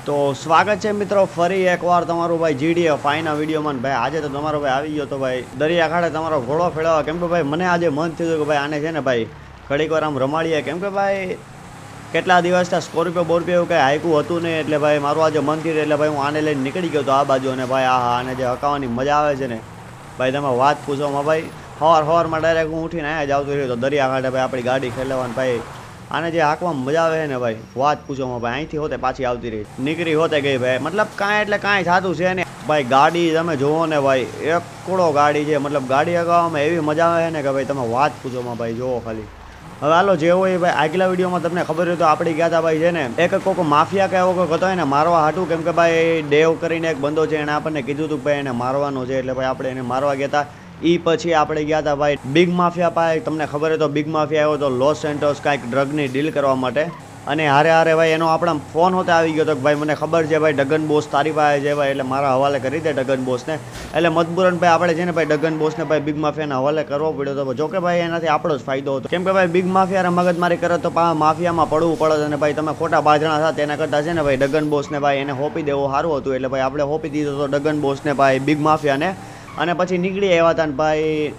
તો સ્વાગત છે મિત્રો ફરી એકવાર તમારું ભાઈ જીડીએફ ફાઈના વિડીયોમાં. ભાઈ આજે તો તમારો ભાઈ આવી ગયો તો ભાઈ દરિયાખાડે તમારો ઘોડો ફેરવવા, કેમ કે ભાઈ મને આજે મન થયું કે ભાઈ આને છે ને ભાઈ ઘડીક વાર આમ રમાડીએ, કેમ કે ભાઈ કેટલા દિવસથી સ્કોર્પિયો બોર્પિયો એવું કંઈ હાઈકું હતું નહીં, એટલે ભાઈ મારું આજે મન થયું એટલે ભાઈ હું આને લઈને નીકળી ગયો તો આ બાજુ. અને ભાઈ આને જે હકાવવાની મજા આવે છે ને ભાઈ તમે વાત પૂછોમાં. ભાઈ સવારમાં ડાયરેક્ટ હું ઉઠીને અહીંયા જ આવતો રહ્યો તો દરિયાખાડે ભાઈ આપણી ગાડી ખેલાવવાની. ભાઈ આને જે હાંકવામાં મજા આવે છે ને ભાઈ વાત પૂછોમાં. ભાઈ અહીંથી હોતે પાછી આવતી રહી, નીકળી હોતે ગઈ ભાઈ, મતલબ કાંઈ એટલે કાંઈ થતું છે ને ભાઈ. ગાડી તમે જુઓ ને ભાઈ એકડો ગાડી છે, મતલબ ગાડી હકાવવામાં એવી મજા આવે છે ને કે ભાઈ તમે વાત પૂછોમાં. ભાઈ જુઓ ખાલી. હવે હાલો જે હોય ભાઈ આગલા વિડીયોમાં તમને ખબર હોય તો આપણે ગયા હતા ભાઈ છે ને એક કોઈક માફિયા કે એવો કોઈક હતો એને મારવા હાટું, કેમ કે ભાઈ ડેવ કરીને એક બંદો છે એને આપણને કીધું હતું કે ભાઈ એને મારવાનો છે, એટલે ભાઈ આપણે એને મારવા ગયા હતા. પછી આપણે ગયા હતા ભાઈ બિગ માફિયા પાસે. તમને ખબર હોય તો બિગ માફિયા આવ્યો તો લોસ સેન્ટોસ કાંઈક ડ્રગની ડીલ કરવા માટે, અને હારે ભાઈ એનો આપણા ફોન હોતે આવી ગયો હતો કે ભાઈ મને ખબર છે ભાઈ ડગન બોસ તારી પાસે છે ભાઈ, એટલે મારા હવાલે કરી દે ડગન બોસને. એટલે મજબૂરન ભાઈ આપણે છે ને ભાઈ ડગન બોસને ભાઈ બિગ માફિયાના હવાલે કરવો પડ્યો હતો. જોકે ભાઈ એનાથી આપણો જ ફાયદો હતો, કેમ કે ભાઈ બિગ માફિયા મગજમારી કરે તો માફિયામાં પડવું પડે, અને ભાઈ તમે ખોટા બાજણા હતા તેના કરતાં છે ને ભાઈ ડગન બોસને ભાઈ એને હોપી દેવો સારું હતું. એટલે ભાઈ આપણે હોપી દીધો હતો ડગન બોસને ભાઈ બિગ માફિયાને, અને પછી નીકળી આવ્યા હતા. ને ભાઈ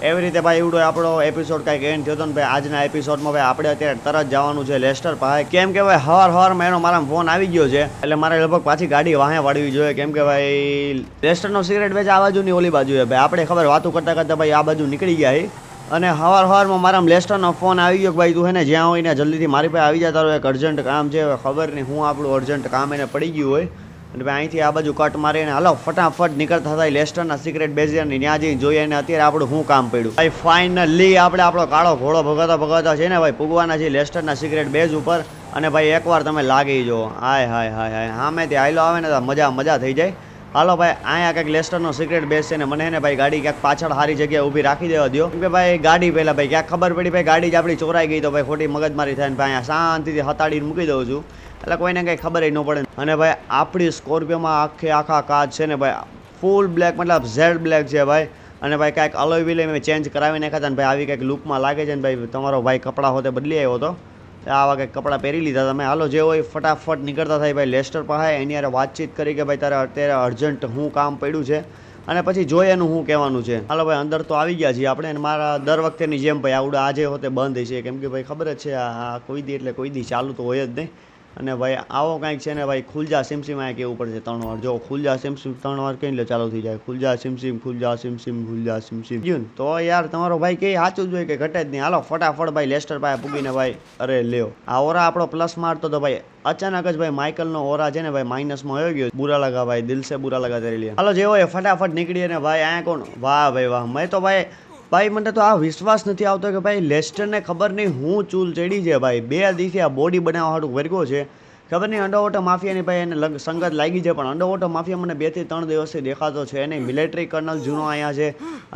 એવી રીતે ભાઈ એવડો આપણો એપિસોડ કાંઈક એન્ડ થયો હતો ને ભાઈ આજના એપિસોડમાં ભાઈ આપણે અત્યારે તરત જવાનું છે લેસ્ટર પાસે, કેમ કે ભાઈ સવારમાં એનો મારા ફોન આવી ગયો છે, એટલે મારે લગભગ પાછી ગાડી વાહે વાળવી જોઈએ, કેમ કે ભાઈ લેસ્ટરનો સિગરેટ વેચ આ બાજુની ઓલી બાજુ છે ભાઈ. આપણે ખબર વાતું કરતાં કરતાં ભાઈ આ બાજુ નીકળી ગયા. અને સવારમાં મારા લેસ્ટરનો ફોન આવી ગયો કે ભાઈ તું હે ને જ્યાં હોય ને જલ્દીથી મારી પાસે આવી જાય, તારું એક અર્જન્ટ કામ છે. ખબર નહીં હું આપણું અર્જન્ટ કામ એને પડી ગયું હોય, અને ભાઈ અહીંથી આ બાજુ કટ મારીને હાલો ફટાફટ નીકળતા થાય લેસ્ટરના સિક્રેટ બેઝિયરની ત્યાં જઈને જોઈએ અને અત્યારે આપણું શું કામ પડ્યું. ભાઈ ફાઇનલી આપણે આપણો કાળો ઘોડો ભગાતા છે ને ભાઈ પૂગવાના છે લેસ્ટરના સિક્રેટ બેઝ ઉપર. અને ભાઈ એકવાર તમે લાગી જો હાય હાય હાય હાય સામેથી હાઈલો આવે ને તો મજા થઈ જાય. હાલો ભાઈ અહીંયા કંઈક લેસ્ટરનો સિક્રેટ બેઝ છે ને મને ને ભાઈ ગાડી ક્યાંક પાછળ સારી જગ્યાએ ઊભી રાખી દેવા દો, કેમ કે ભાઈ ગાડી પહેલાં ભાઈ ક્યાંક ખબર પડી ભાઈ ગાડી જ આપણી ચોરાઈ ગઈ તો ભાઈ ખોટી મગજમારી થાય ને ભાઈ અહીંયા શાંતિથી હતાડીને મૂકી દઉં છું, એટલે કોઈને કંઈ ખબર ન પડે. અને ભાઈ આપણી સ્કોર્પિયોમાં આખા કાચ છે ને ભાઈ ફૂલ બ્લેક, મતલબ ઝેડ બ્લેક છે ભાઈ. અને ભાઈ કાંઈક અલોય વિલે મેં ચેન્જ કરાવી નાખ્યા હતા ને ભાઈ આવી કંઈક લુકમાં લાગે છે ને ભાઈ તમારો ભાઈ કપડાં હોતે બદલી આવ્યો હતો, આવા કંઈક કપડાં પહેરી લીધા તમે. હાલો જે હોય ફટાફટ નીકળતા થાય ભાઈ લેસ્ટર પાસે, એની યારે વાતચીત કરી કે ભાઈ તારે અત્યારે અર્જન્ટ શું કામ પડ્યું છે, અને પછી જોઈએ એનું શું કહેવાનું છે. હાલો ભાઈ અંદર તો આવી ગયા છીએ આપણે, મારા દર વખતેની જેમ ભાઈ આવડે આજે હોતે બંધ છે, કેમ કે ભાઈ ખબર જ છે આ કોઈ દી એટલે કોઈ દી ચાલુ તો હોય જ નહીં. અને ભાઈ આવો કાંઈક છે ને ભાઈ ખુલજા સિમસિમ આ કેવું પડશે 3 વાર. જો ખુલજા સિમસિમ 3 વાર કઈ એટલે ચાલુ થઈ જાય ખુલજા સિમસિમ ખુલજા સિમસિમ ખુલજા સિમસિમ ગયું તો યાર તમારો ભાઈ કે સાચું જોઈએ કે ઘટે જ નહીં. હાલો ફટાફટ ભાઈ લેસ્ટર પાસે પૂગીને ભાઈ અરે લ્યો આ ઓરા આપણો પ્લસ મારતો તો ભાઈ અચાનક જ ભાઈ માઇકલનો ઓરા છે ને ભાઈ માઇનસમાં આવી ગયો. બુરા લગા ભાઈ દિલ સે બુરા લગા તેરે લિયે. હાલો જે હોય ફટાફટ નીકળીએ ને ભાઈ અહીંયા કોણ વાહ ભાઈ વાહ. મેં તો ભાઈ મને તો આ વિશ્વાસ નથી આવતો કે ભાઈ લેસ્ટરને ખબર નહીં હું ચૂલ ચડી છે ભાઈ 2 દિવસથી આ બોડી બનાવવા હાટું વર્ગો છે. ખબર નહીં અંડરવોટર માફિયાની ભાઈ એને સંગત લાગી છે, પણ અંડરવોટર માફિયા મને 2 થી 3 દિવસથી દેખાતો છે નહીં. મિલિટરી કર્નલ જૂનો અહીંયા છે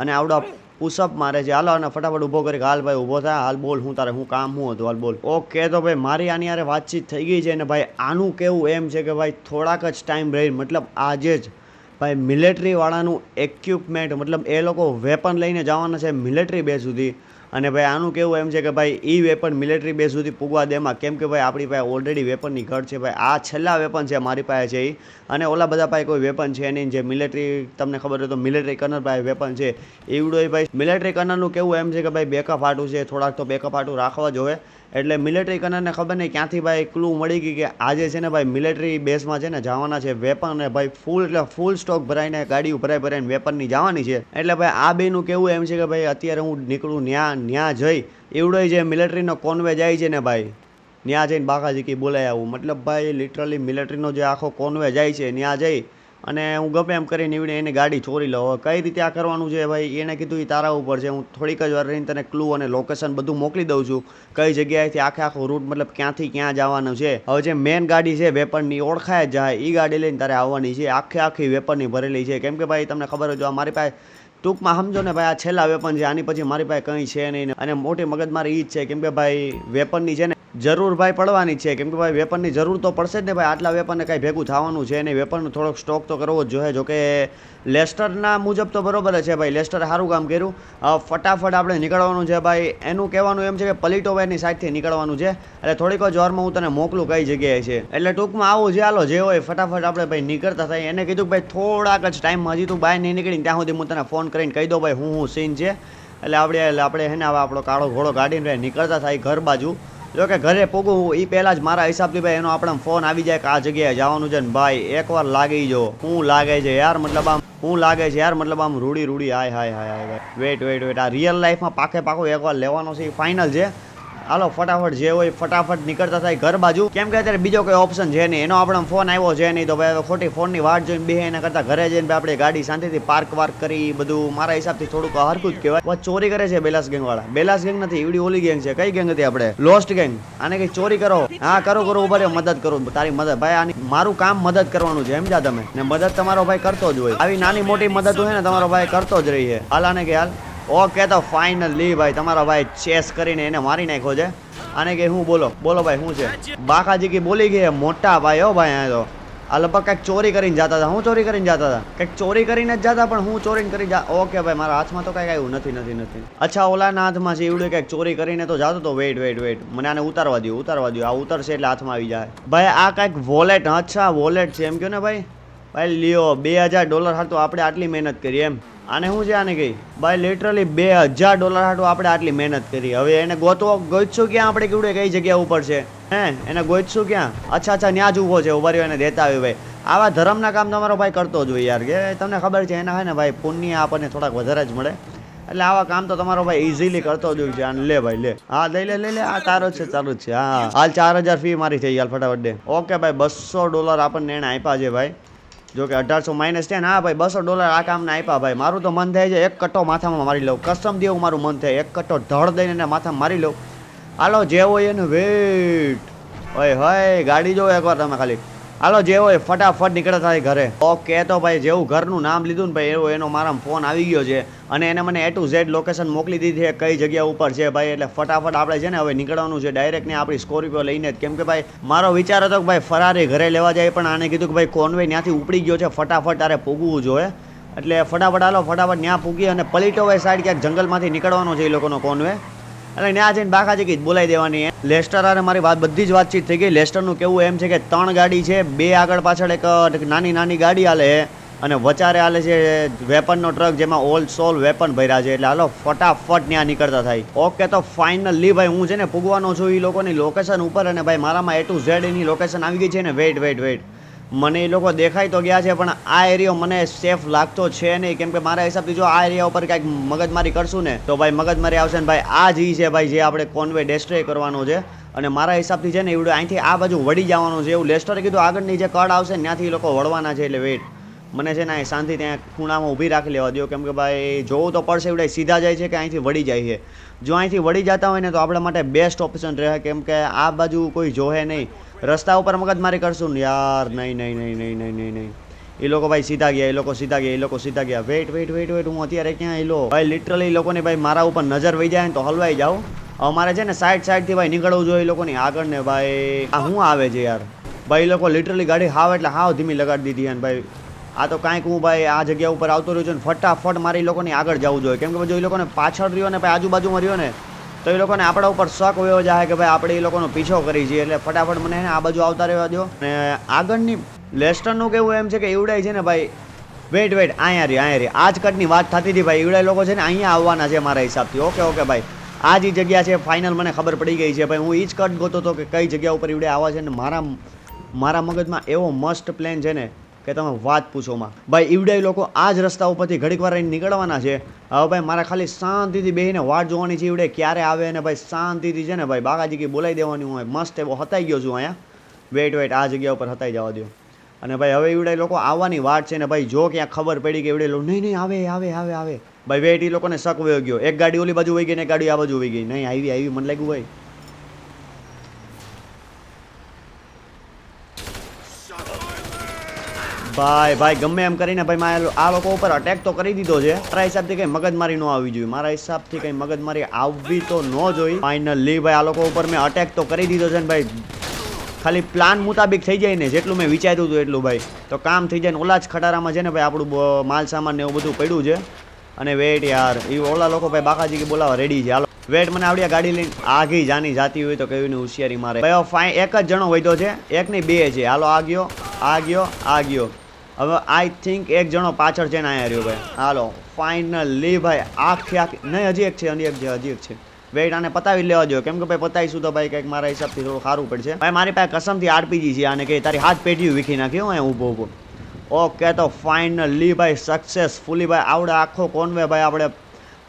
અને આવડા પુશઅપ મારે છે. હાલો અને ફટાફટ ઊભો કરી હાલ ભાઈ ઊભો થાય, હાલ બોલ હું તારે હું કામ શું હતું હાલ બોલ. ઓકે તો ભાઈ મારી આની યારે વાતચીત થઈ ગઈ છે ને ભાઈ આનું કેવું એમ છે કે ભાઈ થોડાક જ ટાઈમ રહી, મતલબ આજે જ ભાઈ મિલિટરીવાળાનું ઇક્વિપમેન્ટ, મતલબ એ લોકો વેપન લઈને જવાના છે મિલિટરી બેઝ સુધી. અને ભાઈ આનું કેવું એમ છે કે ભાઈ એ વેપન મિલિટરી બેઝ સુધી પૂગવા દેમાં, કેમ કે ભાઈ આપણી પાસે ઓલરેડી વેપનની ઘટ છે ભાઈ. આ છેલ્લા વેપન છે મારી પાસે છે એ, અને ઓલા બધા પાસે કોઈ વેપન છે નહીં. જે મિલિટરી તમને ખબર હોય તો મિલિટરી કર્નલ પાસે વેપન છે એવડો ભાઈ. મિલિટરી કર્નલનું કેવું એમ છે કે ભાઈ બેકઅપ આટું છે, થોડાક તો બેકઅપ આટું રાખવા જોઈએ. એટલે મિલિટરી કર્નલને ખબર નહીં ક્યાંથી ભાઈ ક્લુ મળી ગઈ કે આજે છે ને ભાઈ મિલિટરી બેઝમાં છે ને જવાના છે વેપન, અને ભાઈ ફૂલ એટલે ફૂલ સ્ટોક ભરાઈને ગાડીઓ ભરાઈને વેપનની જવાની છે. એટલે ભાઈ આ બેનું કેવું એમ છે કે ભાઈ અત્યારે હું નીકળું ન્યા જઈ એવડો જે મિલિટરીનો કોન્વે જાય છે ને ભાઈ ન્યા જઈને બાકાજીકી બોલાય આવું, મતલબ ભાઈ લિટરલી મિલિટરીનો જે આખો કોન્વે જાય છે ન્યા જઈ અને હું ગમે એમ કરીને નીવડે એની ગાડી ચોરી લઉં. કઈ રીતે આ કરવાનું છે ભાઈ એને કીધું એ તારા ઉપર છે, હું થોડીક જ વાર રહીને તને ક્લુ અને લોકેશન બધું મોકલી દઉં છું, કઈ જગ્યાએથી આખો રૂટ મતલબ ક્યાંથી ક્યાં જવાનું છે. હવે જે મેન ગાડી છે વેપનની ઓળખાય જ જાય એ ગાડી લઈને તારે આવવાની છે, આખી વેપનની ભરેલી છે. કેમ કે ભાઈ તમને ખબર હોય જો મારી પાસે ટૂંકમાં સમજો ને ભાઈ આ છેલ્લા વેપન છે, આની પછી મારી પાસે કંઈ છે નહીં. અને મોટી મગજમારી એ જ છે કેમ કે ભાઈ વેપનની છે ને જરૂર ભાઈ પડવાની જ છે, કેમ કે ભાઈ વેપનની જરૂર તો પડશે જ ને ભાઈ. આટલા વેપનને કાંઈ ભેગું થવાનું છે નહીં. વેપનનો થોડોક સ્ટોક તો કરવો જ જોઈએ. જોકે લેસ્ટરના મુજબ તો બરોબર જ છે ભાઈ, લેસ્ટરે સારું કામ કર્યું. ફટાફટ આપણે નીકળવાનું છે ભાઈ. એનું કહેવાનું એમ છે કે પલિટોભાઈની સાઈડથી નીકળવાનું છે, એટલે થોડીક જ વારમાં હું તને મોકલું કઈ જગ્યાએ છે. એટલે ટૂંકમાં આવું છે. હાલો જે હોય ફટાફટ આપણે ભાઈ નીકળતા થાય. એને કીધું કે ભાઈ થોડાક જ ટાઈમમાં, હજી તું બહાર નહીં નીકળીને ત્યાં સુધી હું તને ફોન કરીને કહી દઉં ભાઈ હું સીન છે. એટલે આપણે હે ને હવે આપણો કાળો ઘોડો ગાડીને નીકળતા થાય ઘર બાજુ. જો કે ઘરે પોગું એ પહેલાં જ મારા હિસાબથી ભાઈ એનો આપણને ફોન આવી જાય કે આ જગ્યાએ જવાનું છે ને ભાઈ એકવાર લાગી જો. શું લાગે છે યાર, મતલબ આમ શું લાગે છે યાર, મતલબ આમ રૂડી હાય હાય હાય હાય. વેટ આ રિયલ લાઈફમાં પાકો એકવાર લેવાનો છે એ ફાઇનલ છે. હાલો ફટાફટ જે હોય ફટાફટ નીકળતા થાય ઘર બાજુ, કેમ કે અત્યારે બીજો કોઈ ઓપ્શન છે નહીં. એનો આપણને ફોન આવ્યો છે નહીં તો ભાઈ ખોટી ફોનની વાટ જોઈને બે એના કરતાં ઘરે જઈને આપણે ગાડી શાંતિથી પાર્ક કરી બધું મારા હિસાબથી થોડુંક હરકું જ કહેવાય. ચોરી કરે છે બેલાસ ગેંગ વાળા. બેલાસ ગેંગ નથી, એવડી ઓલી ગેંગ છે. કઈ ગેંગ હતી આપણે? Lost gang. આને કઈ ચોરી કરો? હા કરો ઉભા રહ્યો, મદદ કરો. તારી મદદ ભાઈ, આની મારું કામ મદદ કરવાનું છે સમજા તમે, ને મદદ તમારો ભાઈ કરતો જ હોય. આવી નાની મોટી મદદ હોય ને તમારો ભાઈ કરતો જ રહી છે. હાલ આને કે હાલ. ઓકે તો ફાઇનલી ભાઈ તમારો ભાઈ ચેસ કરીને એને મારી નાખ્યો છે. આને કે હું બોલો ભાઈ શું છે? બાકાજી કી બોલી ગઈ મોટા ભાઈ. હો ભાઈ આ તો આ લગભગ કંઈક ચોરી કરીને જતા હતા. હું ચોરી કરીને જતા હતા? કંઈક ચોરી કરીને જ જતા, પણ હું ચોરી કરી જા. ઓકે ભાઈ મારા હાથમાં તો કંઈક આવ્યું નથી. અચ્છા ઓલાના હાથમાં છે એવડું કંઈક ચોરી કરીને તો જતો તો. વેઇટ મને આને ઉતારવા દો. આ ઉતરશે એટલે હાથમાં આવી જાય. ભાઈ આ કંઈક વોલેટ. અચ્છા વોલેટ છે એમ કહો ને ભાઈ. ભાઈ લ્યો $2000 હાટું આપણે આટલી મહેનત કરી એમ. આને શું છે? આને કઈ ભાઈ લિટરલી $2000 હાટું આપણે આટલી મહેનત કરી. હવે એને ગોતશું ક્યાં આપણે? કેવડે કઈ જગ્યા ઉપર છે હે? એને ગોતશું ક્યાં? અચ્છા ત્યાં જ ઊભો છે. ઉભા રહ્યો એને દેતા આવ્યો ભાઈ. આવા ધર્મના કામ તમારો ભાઈ કરતો જ હોય યાર, કે તમને ખબર છે એના હે ને ભાઈ પુણ્ય આપણને થોડાક વધારે જ મળે. એટલે આવા કામ તો તમારો ભાઈ ઇઝીલી કરતો જ હોય છે. આને લે ભાઈ લે. હા લે. આ તારો જ છે, ચાલુ જ છે. હા હાલ 4000 ફી મારી થઈ હાલ ફટાફટ દે. ઓકે ભાઈ $200 આપણને એને આપ્યા છે ભાઈ. જો કે 1800 માઇનસ છે ને. હા ભાઈ $200 આ કામને આપ્યા ભાઈ. મારું તો મન થાય છે એક કટ્ટો માથામાં મારી લઉં. કસમ દેવું મારું મન થાય એક કટ્ટો ધડ દઈને એને માથામાં મારી લઉં. હાલો જે હોય એને વેટ. હોય ગાડી જો એકવાર તમે ખાલી. હાલો જે હોય ફટાફટ નીકળતા થાય ઘરે. ઓકે તો ભાઈ જેવું ઘરનું નામ લીધું ને ભાઈ એનો મારા ફોન આવી ગયો છે અને એને મને A to Z લોકેશન મોકલી દીધી છે કઈ જગ્યા ઉપર છે ભાઈ. એટલે ફટાફટ આપણે છે ને હવે નીકળવાનું છે ડાયરેક્ટ ને આપણી સ્કોર્પિયો લઈને જ. કેમ કે ભાઈ મારો વિચાર હતો કે ભાઈ ફરારી ઘરે લેવા જાય, પણ આને કીધું કે ભાઈ કોનવે ત્યાંથી ઉપડી ગયો છે, ફટાફટ તારે પૂગવું જોઈએ. એટલે ફટાફટ હાલો ફટાફટ ત્યાં પૂગી અને પલિટોભાઈ સાઈડ ક્યાંક જંગલમાંથી નીકળવાનો છે એ લોકોનો કોનવે. એટલે ત્યાં જઈને બાકાજી કીધ બોલાવી દેવાની. લેસ્ટર અને મારી બધી જ વાતચીત થઈ ગઈ. લેસ્ટરનું કેવું એમ છે કે 3 ગાડી છે, 2 આગળ પાછળ એક નાની ગાડી હાલે છે અને વચારે હાલે છે વેપનનો ટ્રક જેમાં ઓલ સોલ વેપન ભર્યા છે. એટલે હાલો ફટાફટ ત્યાં નીકળતા થાય. ઓકે તો ફાઇનલી ભાઈ હું છે ને પૂગવાનો છું એ લોકોની લોકેશન ઉપર અને ભાઈ મારામાં A to Z any location આવી ગઈ છે ને. વેઇટ મને એ લોકો દેખાઈ તો ગયા છે, પણ આ એરિયો મને સેફ લાગતો છે નહીં. કેમ કે મારા હિસાબથી જો આ એરિયા ઉપર કાંઈક મગજમારી કરશું ને તો ભાઈ મગજમારી આવશે ને ભાઈ. આ જ છે ભાઈ જે આપણે કોનવે ડેસ્ટ્રોય કરવાનો છે અને મારા હિસાબથી છે ને એવડું અહીંથી આ બાજુ વળી જવાનું છે એવું લેસ્ટરે કીધું. આગળની જે કડ આવશે ને ત્યાંથી એ લોકો વળવાના છે. એટલે વેઇટ મને છે ને અહીં શાંતિ ત્યાં ખૂણામાં ઊભી રાખી લેવા દો. કેમ કે ભાઈ જોવું તો પડશે એવડે સીધા જાય છે કે અહીંથી વળી જાય છે. જો અહીંથી વળી જતા હોય ને તો આપણા માટે બેસ્ટ ઓપ્શન રહે. કેમ કે આ બાજુ કોઈ જોહે નહીં. રસ્તા ઉપર મગજમારી કરશું ને યાર. નહીં એ લોકો ભાઈ સીધા ગયા. વેઇટ હું અત્યારે ક્યાં એલો ભાઈ લિટરલી એ લોકોની ભાઈ મારા ઉપર નજર વહી જાય ને તો હલવાઈ જાઉં. અમારે છે ને સાઈડથી ભાઈ નીકળવું જોઈએ એ લોકોની આગળ ને ભાઈ. આ શું આવે છે યાર ભાઈ. એ લોકો લિટરલી ગાડી હાવ એટલે હાવ ધીમી લગાડી દીધી. અને ભાઈ આ તો કાંઈક હું ભાઈ આ જગ્યા ઉપર આવતો રહ્યો છું ને ફટાફટ મારે એ લોકોની આગળ જવું જોઈએ. કેમ કે જો એ લોકોને પાછળ રહ્યો ને ભાઈ આજુબાજુમાં રહ્યો ને તો એ લોકોને આપણા ઉપર શક વયો જાય કે ભાઈ આપણે એ લોકોનો પીછો કરી છીએ. એટલે ફટાફટ મને આ બાજુ આવતા રહેવા દો. અને આગળની લેસ્ટરનું કેવું એમ છે કે એવડાય છે ને ભાઈ. વેઇટ અહીંયા રહી આ જ કટની વાત થતી હતી ભાઈ. એવડાય લોકો છે ને અહીંયા આવવાના છે મારા હિસાબથી. ઓકે ભાઈ આ જ જગ્યા છે ફાઇનલ. મને ખબર પડી ગઈ છે ભાઈ. હું એ જ કટ ગોતો હતો કે કઈ જગ્યા ઉપર એવડે આવવા છે ને મારા મગજમાં એવો મસ્ત પ્લાન છે ને કે તમે વાત પૂછોમાં ભાઈ. ઈવડાઈ લોકો આ જ રસ્તા ઉપરથી ઘડીક વાર રહીને નીકળવાના છે. હવે ભાઈ મારા ખાલી શાંતિથી બેસીને વાટ જોવાની છે ઈવડે ક્યારે આવે અને ભાઈ શાંતિથી છે ને ભાઈ બાકાજી કી બોલાવી દેવાની હોય. મસ્ત એવો હતાઈ ગયો છું અહીંયા. વેઇટ આ જગ્યા ઉપર હતાઈ જવા દો. અને ભાઈ હવે ઈવડે લોકો આવવાની વાટ છે ને ભાઈ. જો ક્યાં ખબર પડી કે ઈવડે લોકો નહીં આવે ભાઈ. વેઇટ એ લોકોને શક વયો ગયો. એક ગાડી ઓલી બાજુ વહી ગઈ ને એક ગાડી આ બાજુ વહી ગઈ. નહીં આવી મને લાગ્યું ભાઈ. ભાઈ ભાઈ ગમે એમ કરીને ભાઈ મારે આ લોકો ઉપર અટેક તો કરી દીધો છે. મારા હિસાબથી કઈ મગજમારી ન આવવી જોઈએ. મારા હિસાબથી કઈ મગજમારી આવવી તો ન જોઈએ. ફાઇનલી ભાઈ આ લોકો ઉપર મેં અટેક તો કરી દીધો છે ને ભાઈ ખાલી પ્લાન મુતાબિક થઈ જાય ને જેટલું મેં વિચાર્યું હતું એટલું ભાઈ તો કામ થઈ જાય ને. ઓલા જ ખટારામાં છે ને ભાઈ આપણું માલ સામાન ને એવું બધું પડ્યું છે. અને વેટ યાર એ ઓલા લોકો ભાઈ બાકાજી કે બોલાવા રેડી છે. હાલો વેટ મને આવડી ગાડી લઈને આગી જાની જાતી હોય તો કયું હોશિયારી મારે ભાઈ. ફાઇન એક જ જણો વધ્યો છે, એક નહીં બે છે. હાલો આ ગયો આ ગયો આ ગયો. હવે આઈ થિંક એક જણો પાછળ છે ને અહીંયા રહ્યો ભાઈ. હાલો ફાઇનલી ભાઈ આખી નહીં હજી એક છે હજી એક છે. વેઇટ આને પતાવી લેવા જોઈએ કેમ કે ભાઈ પતાવીશું તો ભાઈ કંઈક મારા હિસાબથી થોડું સારું પડશે. ભાઈ મારી પાસે કસમથી આરપીજી છે અને કે તારી હાથ પેઢીઓ વીખી નાખ્યો અહીંયા ઊભો. ઓકે તો ફાઇનલી ભાઈ સક્સેસફુલી ભાઈ આવડે આખો કોનવે ભાઈ આપણે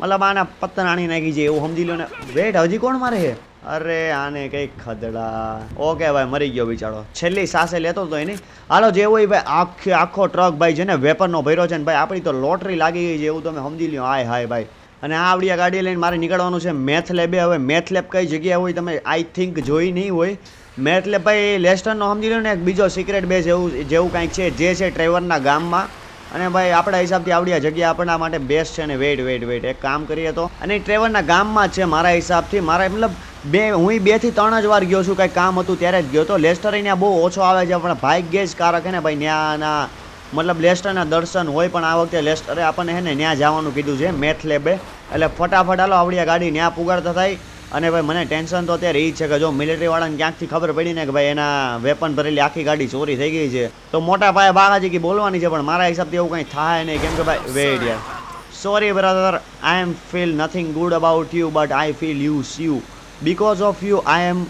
મતલબ આને પત્તન આણી નાખી છે એવું સમજી લો ને. વેટ હજી કોણ મારે છે? અરે આને કંઈક ખદડા. ઓકે ભાઈ મરી ગયો બિચારો, છેલ્લી સાસે લેતો તો એની. હાલો જે હોય ભાઈ આખો ટ્રક ભાઈ જેને વેપરનો ભર્યો છે ને ભાઈ આપણી તો લોટરી લાગી ગઈ છે એવું તમે સમજી લ્યો. હાય ભાઈ. અને આ આવડિયા ગાડી લઈને મારે નીકળવાનું છે મેથ લેબે. હવે મેથ લેબ કઈ જગ્યાએ હોય તમે આઈ થિંક જોઈ નહીં હોય. મેથ લેબ ભાઈ લેસ્ટરનો સમજી લો ને એક બીજો સિક્રેટ બેઝ જેવું કાંઈક છે જે છે ટ્રેવરના ગામમાં. અને ભાઈ આપણા હિસાબથી આવડિયા જગ્યા આપણા માટે બેસ્ટ છે. ને વેઇટ એક કામ કરીએ તો અને ટ્રેવરના ગામમાં જ છે મારા હિસાબથી. મારા મતલબ હું 2 થી 3 જ વાર ગયો છું, કંઈક કામ હતું ત્યારે જ ગયો હતો. લેસ્ટર અહીંયા બહુ ઓછો આવે છે પણ ભાગ્યે જ કારક હે ને ભાઈ ન્યાના મતલબ લેસ્ટરના દર્શન હોય પણ આ વખતે લેસ્ટરે આપણને હે ને ત્યાં જવાનું કીધું છે મેથ લેબે. એટલે ફટાફટ હાલો આવડિયા ગાડી ત્યાં પુગાડતા થાય. અને ભાઈ મને ટેન્શન તો અત્યારે એ જ છે કે જો મિલિટરીવાળાને ક્યાંકથી ખબર પડી ને કે ભાઈ એના વેપન ભરેલી આખી ગાડી ચોરી થઈ ગઈ છે તો મોટા પાયે બાગાજી કે બોલવાની છે. પણ મારા હિસાબથી એવું કંઈ થાય નહીં કેમ કે ભાઈ વેઇટ યાર sorry brother I am feel nothing good about you but I feel you because of you I am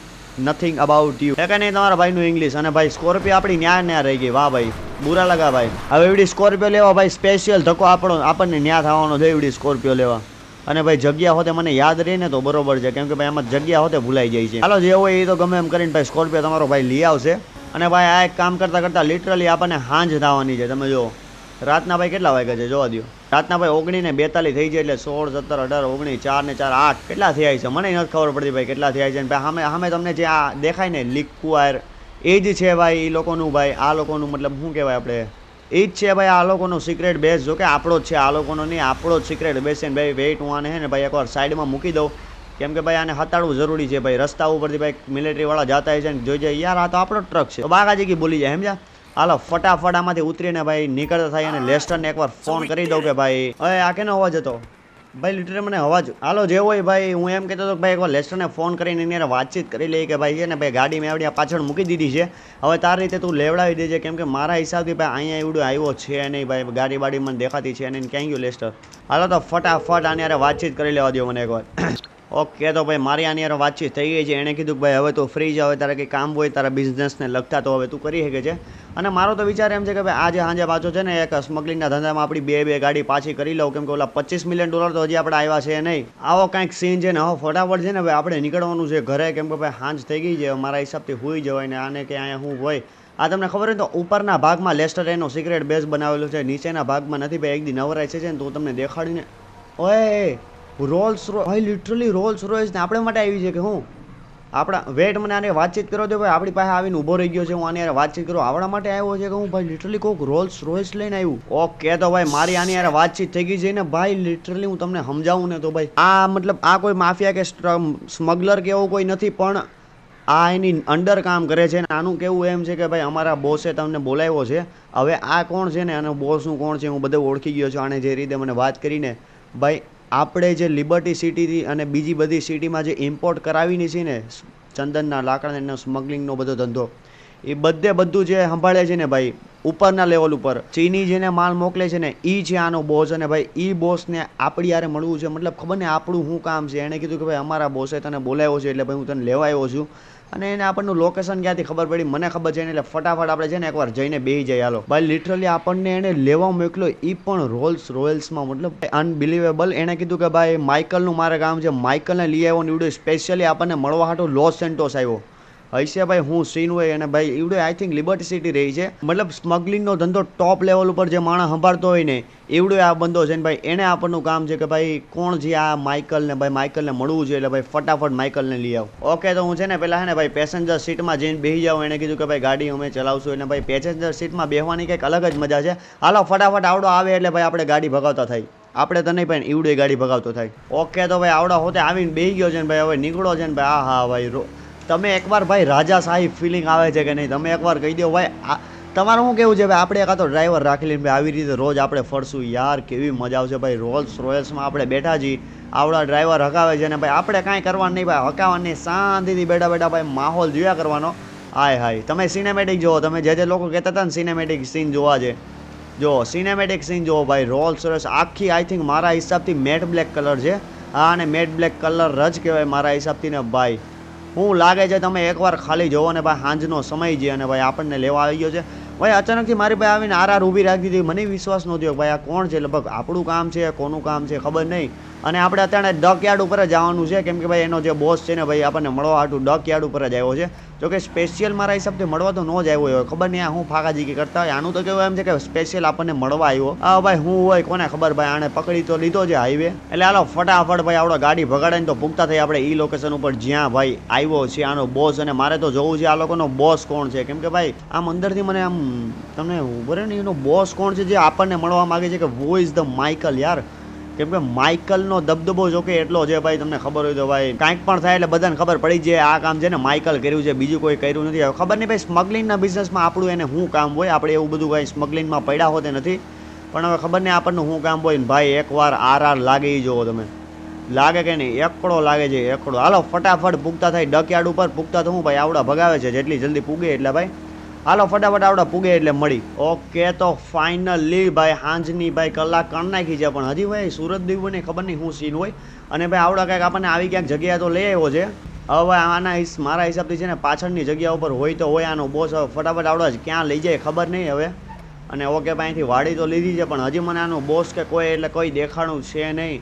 nothing about you. એ કંઈ નહીં તમારા ભાઈનું ઇંગ્લિશ. અને ભાઈ સ્કોર્પિયો આપણી ન્યા રહી ગઈ. વાહ ભાઈ બુરા લગા ભાઈ. હવે એવડી સ્કોર્પિયો લેવા ભાઈ સ્પેશિયલ ધક્કો આપણને ન્યા થવાનો છે એવડી સ્કોર્પિયો લેવા. અને ભાઈ જગ્યા હોતે મને યાદ રહી ને તો બરોબર છે કેમ કે ભાઈ આમાં જગ્યા હોતે ભૂલાઈ જાય છે. હાલો જે હોય એ તો ગમે એમ કરીને ભાઈ સ્કોર્પિયો તમારો ભાઈ લઈ આવશે. અને ભાઈ આ એક કામ કરતાં લિટરલી આપણને હાંજ થવાની છે. તમે જો રાતના ભાઈ કેટલા વાગ્યા છે જોવા દો. રાતના ભાઈ 19:42 થઈ જાય એટલે 16, 17, 18, 19, 4 ને 4 8 કેટલા થયા છે મને નથી ખબર પડતી ભાઈ કેટલા થયા છે. અને ભાઈ સામે તમને જે આ દેખાય ને લિક્વાયર એ જ છે ભાઈ એ લોકોનું. ભાઈ આ લોકોનું મતલબ શું કહેવાય આપણે એ જ છે ભાઈ આ લોકોનો સિક્રેટ બેઝ. જો કે આપણો જ છે આ લોકોનો નહીં, આપણો જ સિક્રેટ બેઝ છે ને ભાઈ. વેઇટ હું આને હે ને ભાઈ એકવાર સાઈડમાં મૂકી દઉં કેમ કે ભાઈ આને હતાડવું જરૂરી છે ભાઈ. રસ્તા ઉપરથી ભાઈ મિલિટરીવાળા જતા હોય છે ને જોઈ જાય યાર આ તો આપણો ટ્રક છે તો બાગાજી કી બોલી જાય સમજ્યા. હાલો ફટાફટ આમાંથી ઉતરીને ભાઈ નીકળતા થાય અને લેસ્ટરને એકવાર ફોન કરી દઉં કે ભાઈ હવે આ કેનો અવાજ હતો ભાઈ લિટરલી મને અવાજ. હાલો જે હોય ભાઈ હું એમ કહેતો હતો કે ભાઈ એકવાર લેસ્ટરને ફોન કરીને એની વાતચીત કરી લઈએ કે ભાઈ છે ને ભાઈ ગાડી મેં આવડી પાછળ મૂકી દીધી છે હવે તારી રીતે તું લેવડાવી દેજે કેમ કે મારા હિસાબથી ભાઈ અહીંયા એવડું આવ્યો છે નહીં ભાઈ ગાડી બાડી મને દેખાતી છે અને ક્યાં ગયું લેસ્ટર. હાલો તો ફટાફટ આની યાર વાતચીત કરી લેવા દો મને એકવાર. ઓકે તો ભાઈ મારી આની યાર વાતચીત થઈ ગઈ છે. એણે કીધું કે ભાઈ હવે તું ફ્રી જ હવે તારે કંઈ કામ હોય તારા બિઝનેસને લગતા તો હવે તું કરી શકે છે. અને મારો તો વિચાર એમ છે કે ભાઈ આજે સાંજે પાછો છે ને એક સ્મગલિંગના ધંધામાં આપણી બે ગાડી પાછી કરી લઉં કેમ કે ઓલા $25 મિલિયન તો હજી આપણે આવ્યા છે નહીં. આવો કાંઈક સીન છે ને હવે ફટાફટ છે ને ભાઈ આપણે નીકળવાનું છે ઘરે કેમ કે ભાઈ સાંજ થઈ ગઈ છે. મારા હિસાબથી હોઈ જવાય ને આને કે અહીંયા શું હોય આ તમને ખબર હોય તો ઉપરના ભાગમાં લેસ્ટર એનો સિક્રેટ બેઝ બનાવેલો છે, નીચેના ભાગમાં નથી ભાઈ. એક દી નવરાય છે ને તો તમને દેખાડીને ઓય રોલ્સ ભાઈ લિટરલી રોલ્સ રોયસ ને આપણે માટે આવી છે કે હું આપણા વેટ મને આને વાતચીત કરો તો ભાઈ આપણી પાસે આવીને ઊભો રહી ગયો છે. હું આની યાર વાતચીત કરું આવડા માટે આવ્યો છે કે હું ભાઈ લિટરલી કોઈક રોલ્સ રોયસ લઈને આવ્યું. ઓકે તો ભાઈ મારી આની યાર વાતચીત થઈ ગઈ છે ને ભાઈ લિટરલી હું તમને સમજાવું ને તો ભાઈ આ મતલબ આ કોઈ માફિયા કે સ્મગલર કે એવું કોઈ નથી પણ આ એની અંડર કામ કરે છે. આનું કેવું એમ છે કે ભાઈ અમારા બોસે તમને બોલાવ્યો છે. હવે આ કોણ છે ને અને બોસનું કોણ છે હું બધું ઓળખી ગયો છું. આને જે રીતે મને વાત કરીને ભાઈ આપણે જે લિબર્ટી સિટીથી અને બીજી બધી સિટીમાં જે ઇમ્પોર્ટ કરાવીની છે ને ચંદનના લાકડાના સ્મગલિંગનો બધો ધંધો એ બધું જે સંભાળે છે ને ભાઈ ઉપરના લેવલ ઉપર ચીની જેને માલ મોકલે છે ને એ છે આનો બોસ. અને ભાઈ એ બોસને આપણી યારે મળવું છે મતલબ ખબર ને આપણું શું કામ છે. એણે કીધું કે ભાઈ અમારા બોસે તને બોલાવ્યો છે એટલે ભાઈ હું તને લેવા આવ્યો છું. અને એને આપણનું લોકેશન ક્યાંથી ખબર પડી મને ખબર છે ને એટલે ફટાફટ આપણે છે ને એકવાર જઈને બેસી જાય. હાલો ભાઈ લિટરલી આપણને એને લેવા મોકલો એ પણ રોલ્સ રોયલ્સમાં મતલબ અનબિલિવેબલ. એણે કીધું કે ભાઈ માઇકલનું મારે કામ છે. માઇકલને લઈ આવ્યો નીવડ્યો સ્પેશિયલી આપણને મળવા હાટું લોસ સેન્ટોસ આવ્યો. હશે ભાઈ હું સીન હોય અને ભાઈ એવડે આઈ થિંક લિબર્ટી સિટી રહી છે, મતલબ સ્મગલિંગનો ધંધો ટોપ લેવલ ઉપર જે માણસ સંભાળતો હોય ને એવડો આ બંદો છે ને ભાઈ. એને આપણનું કામ છે કે ભાઈ કોણ છે આ માઇકલને, ભાઈ માઇકલને મળવું છે એટલે ભાઈ ફટાફટ માઇકલને લઈ આવ. ઓકે તો હું છે ને પહેલાં છે ને ભાઈ પેસેન્જર સીટમાં જઈને બેસી જાઉં. એને કીધું કે ભાઈ ગાડી અમે ચલાવશું એટલે ભાઈ પેસેન્જર સીટમાં બેસવાની કંઈક અલગ જ મજા છે. હાલો ફટાફટ આવડો આવે એટલે ભાઈ આપણે ગાડી ભગાવતા થાય. આપણે તો નહીં પણ એવડે ગાડી ભગાવતો થાય. ઓકે તો ભાઈ આવડા હોતે આવીને બેસી ગયો છે ને ભાઈ હવે નીકળો છે ને ભાઈ. હા ભાઈ તમે એકવાર ભાઈ રાજાશાહી ફિલિંગ આવે છે કે નહીં તમે એકવાર કહી દો ભાઈ. તમારું શું કેવું છે ભાઈ આપણે એકાદ ડ્રાઈવર રાખી લઈને ભાઈ આવી રીતે રોજ આપણે ફરશું યાર કેવી મજા આવશે ભાઈ. રોલ્સ રોયલ્સમાં આપણે બેઠા છીએ, આવડા ડ્રાઈવર હકાવે છે ને ભાઈ આપણે કાંઈ કરવાનું નહીં ભાઈ, હકાવવાનું નહીં, શાંતિથી બેઠા બેઠા ભાઈ માહોલ જોયા કરવાનો. હાય હાય તમે સિનેમેટિક જુઓ, તમે જે લોકો કહેતા હતા ને સિનેમેટિક સીન જોવા છે, જો સિનેમેટિક સીન જુઓ ભાઈ. રોલ્સ રોયલ્સ આખી આઈ થિંક મારા હિસાબથી મેટ બ્લેક કલર છે. હા અને મેટ બ્લેક કલર જ કહેવાય મારા હિસાબથી ને ભાઈ. શું લાગે છે તમે એકવાર ખાલી જોવો ને ભાઈ. સાંજનો સમય છે અને ભાઈ આપણને લેવા આવી ગયો છે ભાઈ. અચાનકથી મારી પાસે આવીને આર ઊભી રાખી દીધી. મને વિશ્વાસ નહોતો કે ભાઈ આ કોણ છે. લગભગ આપણું કામ છે કોનું કામ છે ખબર નહીં. અને આપણે અત્યારે ડકયાર્ડ ઉપર જ જવાનું છે કેમ કે ભાઈ એનો જે બોસ છે ને ભાઈ આપણને મળવા હાટું ડકયાર્ડ ઉપર જ આવ્યો છે. જોકે સ્પેશિયલ મારા હિસાબથી મળવા તો ન જ આવ્યો હોય, ખબર નહીં આ હું ફાકાજીકી કરતા હોય. આનું તો કેવું એમ છે કે સ્પેશિયલ આપણને મળવા આવ્યો. હા ભાઈ હું હોય કોને ખબર ભાઈ. આણે પકડી તો લીધો છે હાઈવે. એટલે હાલો ફટાફટ ભાઈ આપણે ગાડી ભગાડીને તો પૂગતા થઈ આપણે ઈ લોકેશન ઉપર જ્યાં ભાઈ આવ્યો છે આનો બોસ. અને મારે તો જોવું છે આ લોકોનો બોસ કોણ છે કેમ કે ભાઈ આમ અંદરથી મને આમ તમને ઉભરે ને એનો બોસ કોણ છે જે આપણને મળવા માગે છે કે વો ઇઝ ધ માઇકલ યાર. કેમ કે માઇકલનો દબદબો જો કે એટલો છે ભાઈ. તમને ખબર હોય તો ભાઈ કાંઈક પણ થાય એટલે બધાને ખબર પડી જાય આ કામ છે ને માઇકલ કર્યું છે, બીજું કોઈ કર્યું નથી. હવે ખબર નહીં ભાઈ સ્મગલિંગના બિઝનેસમાં આપણું એને શું કામ હોય. આપણે એવું બધું ભાઈ સ્મગલિંગમાં પડ્યા હોતે નથી પણ હવે ખબર નહીં આપણનું શું કામ હોય ને ભાઈ. એકવાર આર લાગે જુઓ તમે, લાગે કે નહીં એકડો લાગે છે એકડો. હાલો ફટાફટ પૂગતા થાય ડકયાર્ડ ઉપર. પૂગતા તો હું ભાઈ આવડા ભગાવે છે જેટલી જલ્દી પૂગે એટલે ભાઈ. હાલો ફટાફટ આવડા પૂગે એટલે મળી. ઓકે તો ફાઇનલી ભાઈ સાંજની ભાઈ કલાક કરી નાખી છે પણ હજી ભાઈ સુરત દીવ ને ખબર નહીં શું સીન હોય. અને ભાઈ આવડા કંઈક આપણને આવી ક્યાંક જગ્યા તો લઈ આવ્યો છે. હવે ભાઈ આના મારા હિસાબથી છે ને પાછળની જગ્યા ઉપર હોય તો હોય આનો બોસ. હવે ફટાફટ આવડા જ ક્યાં લઈ જાય ખબર નહીં હવે. અને ઓકે ભાઈ અહીંથી વાડી તો લીધી છે પણ હજી મને આનો બોસ કે કોઈ એટલે કોઈ દેખાણું છે નહીં.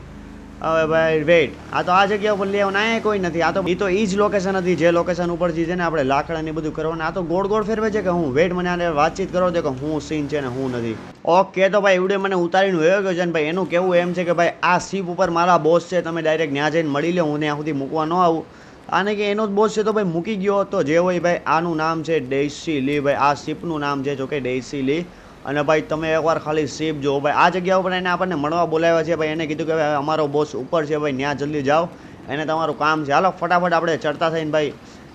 હવે ભાઈ વેઇટ આ તો આ જગ્યા ઉપર લેવા ના કોઈ નથી. આ તો એ જ લોકેશન હતી જે લોકેશન ઉપરથી છે ને આપણે લાકડાની બધું કરવાનું. આ તો ગોળ ગોળ ફેરવે છે કે હું વેઇટ મને આને વાતચીત કરો દે કે હું સીન છે ને હું નથી. ઓકે તો ભાઈ એવડે મને ઉતારીને વયો ગયો છે ને ભાઈ એનું કેવું એમ છે કે ભાઈ આ શિપ ઉપર મારા બોસ છે, તમે ડાયરેક્ટ ત્યાં જઈને મળી લો, હું ત્યાં સુધી મૂકવા ન આવું. આને કે એનો જ બોસ છે તો ભાઈ મૂકી ગયો તો જે હોય ભાઈ. આનું નામ છે ડેઇસી લી ભાઈ. આ શિપનું નામ છે જોકે ડેઇસી લી. અને ભાઈ તમે એકવાર ખાલી શિપ જુઓ ભાઈ. આ જગ્યા ઉપર એને આપણને મળવા બોલાવ્યા છે ભાઈ. એને કીધું કે ભાઈ અમારો બોસ ઉપર છે ભાઈ, ત્યાં જલ્દી જાઓ, એને તમારું કામ છે. હાલો ફટાફટ આપણે ચડતા થઈને ભાઈ.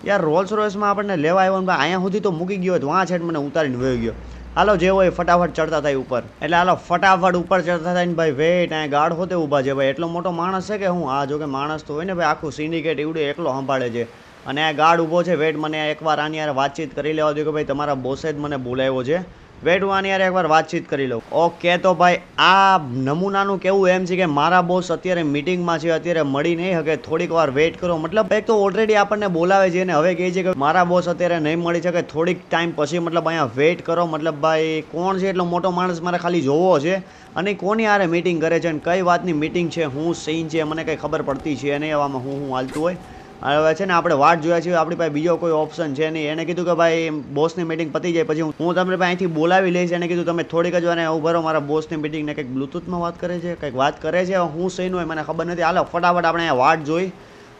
યાર રોલ્સ રોયસમાં આપણને લેવા આવ્યો ને ભાઈ અહીંયા સુધી તો મૂકી ગયો હતો, વાં છેટ મને ઉતારીને વયો ગયો. હાલો જે હોય ફટાફટ ચડતા થાય ઉપર. એટલે હાલો ફટાફટ ઉપર ચડતા થાય ને ભાઈ વેટ અહીંયા ગાર્ડ હોતે ઊભા છે ભાઈ. એટલો મોટો માણસ છે કે હું આ જો કે માણસ તો હોય ને ભાઈ આખું સિન્ડિકેટ એવડે એકલો સંભાળે છે. અને આ ગાર્ડ ઊભો છે. વેટ મને એકવાર આની યાર વાતચીત કરી લેવા દો કે ભાઈ તમારા બોસે જ મને બોલાવ્યો છે. વેટ હું આની યાર એકવાર વાતચીત કરી લઉં. ઓકે તો ભાઈ આ નમૂનાનું કેવું એમ છે કે મારા બોસ અત્યારે મિટિંગમાં છે, અત્યારે મળી નહીં શકે, થોડીક વાર વેઇટ કરો. મતલબ એક તો ઓલરેડી આપણને બોલાવે છે અને હવે કહે છે કે મારા બોસ અત્યારે નહીં મળી શકે, થોડીક ટાઈમ પછી મતલબ અહીંયા વેઇટ કરો. મતલબ ભાઈ કોણ છે એટલો મોટો માણસ મારે ખાલી જોવો છે અને કોની યાર મિટિંગ કરે છે અને કઈ વાતની મિટિંગ છે, હું સીન છે મને કંઈ ખબર પડતી છે નહીં એવામાં હું હાલતું હોય. હવે છે ને આપણે વાટ જોયા છીએ, આપણી પાસે બીજો કોઈ ઓપ્શન છે નહીં. એને કીધું કે ભાઈ બોસની મિટિંગ પતી જાય પછી હું તમને અહીંથી બોલાવી લઈશ. એને કીધું તમે થોડીક જ વાર ઉભા રહો, મારા બોસની મિટિંગને કંઈક બ્લૂટૂથમાં વાત કરે છે, કંઈક વાત કરે છે, હું સહી હોય મને ખબર નથી. હાલો ફટાફટ આપણે અહીંયા વાટ જોઈ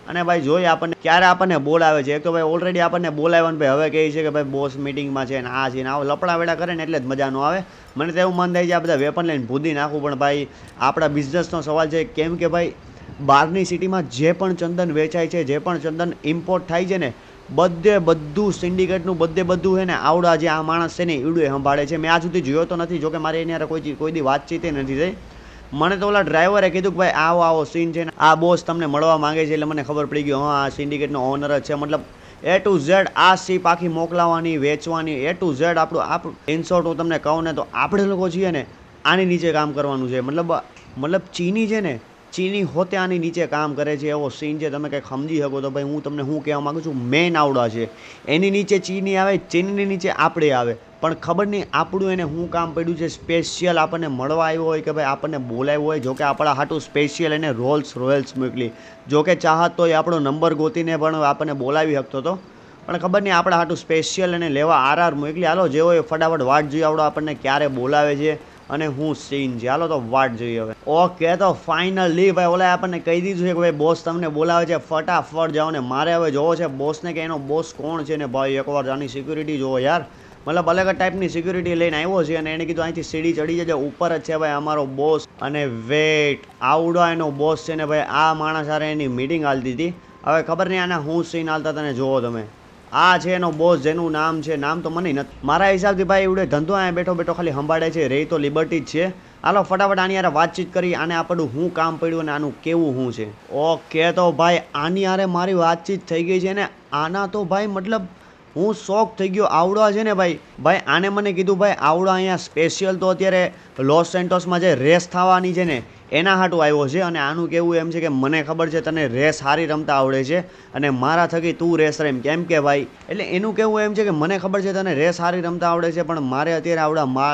અને ભાઈ જોઈ આપણને ક્યારે આપણને બોલાવે છે. એક તો ભાઈ ઓલરેડી આપણને બોલાવ્યો ને ભાઈ હવે કહે છે કે ભાઈ બોસ મિટિંગમાં છે ને આ છે ને આ લપડા વેડા કરે ને એટલે જ મજા ન આવે. મને તો એવું મન થાય છે આ બધા વેપન લઈને ભૂદી નાખવું. પણ ભાઈ આપણા બિઝનેસનો સવાલ છે કેમ કે ભાઈ બહારની સિટીમાં જે પણ ચંદન વેચાય છે, જે પણ ચંદન ઇમ્પોર્ટ થાય છે ને બધું સિન્ડિકેટનું બધું છે ને આવડા જે આ માણસ છે ને એવડું સંભાળે છે. મેં આજ સુધી જોયો તો નથી, જોકે મારે એની યાર કોઈ દી વાતચીત નથી થઈ. મને તો ઓલા ડ્રાઈવરે કીધું કે ભાઈ આવો સીન છે ને આ બોસ તમને મળવા માંગે છે. એટલે મને ખબર પડી ગઈ હા આ સિન્ડિકેટનો ઓનર જ છે. મતલબ A to Z આ શીપ આખી મોકલાવાની વેચવાની A to Z આપણું ઇન શોર્ટ હું તમને કહું ને તો આપણે લોકો છીએ ને આની નીચે કામ કરવાનું છે. મતલબ ચીની છે ને ચીની હોતે આની નીચે કામ કરે છે એવો સીન છે. તમે કંઈક સમજી શકો તો ભાઈ હું તમને શું કહેવા માગું છું. મેન આવડા છે એની નીચે ચીની આવે, ચીનની નીચે આપણે આવે. પણ ખબર નહીં આપણું એને શું કામ પડ્યું છે સ્પેશિયલ આપણને મળવા આવ્યો હોય કે ભાઈ આપણને બોલાવ્યો હોય. જોકે આપણા હાટું સ્પેશિયલ એને રોલ્સ રોયલ્સ મોકલી. જોકે ચાહત તો એ આપણો નંબર ગોતીને પણ આપણને બોલાવી શકતો હતો. પણ ખબર નહીં આપણા હાટું સ્પેશિયલ એને લેવા આર મોકલી. હાલો જેવો એ ફટાફટ વાટ જોઈએ આવડો આપણને ક્યારે બોલાવે છે અને હું સીન છે. હાલો તો વાટ જોઈએ હવે. ઓકે તો ફાઇનલી ભાઈ ઓલા આપણને કહી દીધું છે કે ભાઈ બોસ તમને બોલાવે છે, ફટાફટ જાઓ ને મારે હવે જોવો છે બોસને કે એનો બોસ કોણ છે ને ભાઈ એકવાર આની સિક્યુરિટી જોવો યાર. મતલબ અલગ ટાઈપની સિક્યુરિટી લઈને આવ્યો છે અને એને કીધું અહીંથી સીડી ચડી જજો, ઉપર જ છે ભાઈ અમારો બોસ. અને વેટ આવડો એનો બોસ છે ને ભાઈ આ માણસ હારે એની મીટિંગ હાલતી હતી. હવે ખબર નહીં આના હું સીન હાલતા તને જોવો તમે. આ છે એનો બોસ જેનું નામ છે, નામ તો મને નથી મારા હિસાબથી ભાઈ એવડે ધંધો અહીંયા બેઠો બેઠો ખાલી સંભાળે છે, રહી તો લિબર્ટી જ છે. હાલો ફટાફટ આની યાર વાતચીત કરી આને આપણું હું કામ પડ્યું અને આનું કેવું શું છે. ઓકે તો ભાઈ આની યાર મારી વાતચીત થઈ ગઈ છે ને આના તો ભાઈ મતલબ હું શોક થઈ ગયો. આવડો છે ને ભાઈ આને મને કીધું ભાઈ આવડો અહીંયા સ્પેશિયલ તો અત્યારે લોસ સેન્ટોસમાં જે રેસ થવાની છે ને એના હાટું આવ્યો છે. અને આનું કેવું એમ છે કે મને ખબર છે તને રેસ સારી રમતા આવડે છે અને મારા થકી તું રેસ રમ. કેમ કે ભાઈ એટલે એનું કેવું એમ છે કે મને ખબર છે તને રેસ સારી રમતા આવડે છે પણ મારે અત્યારે આવડા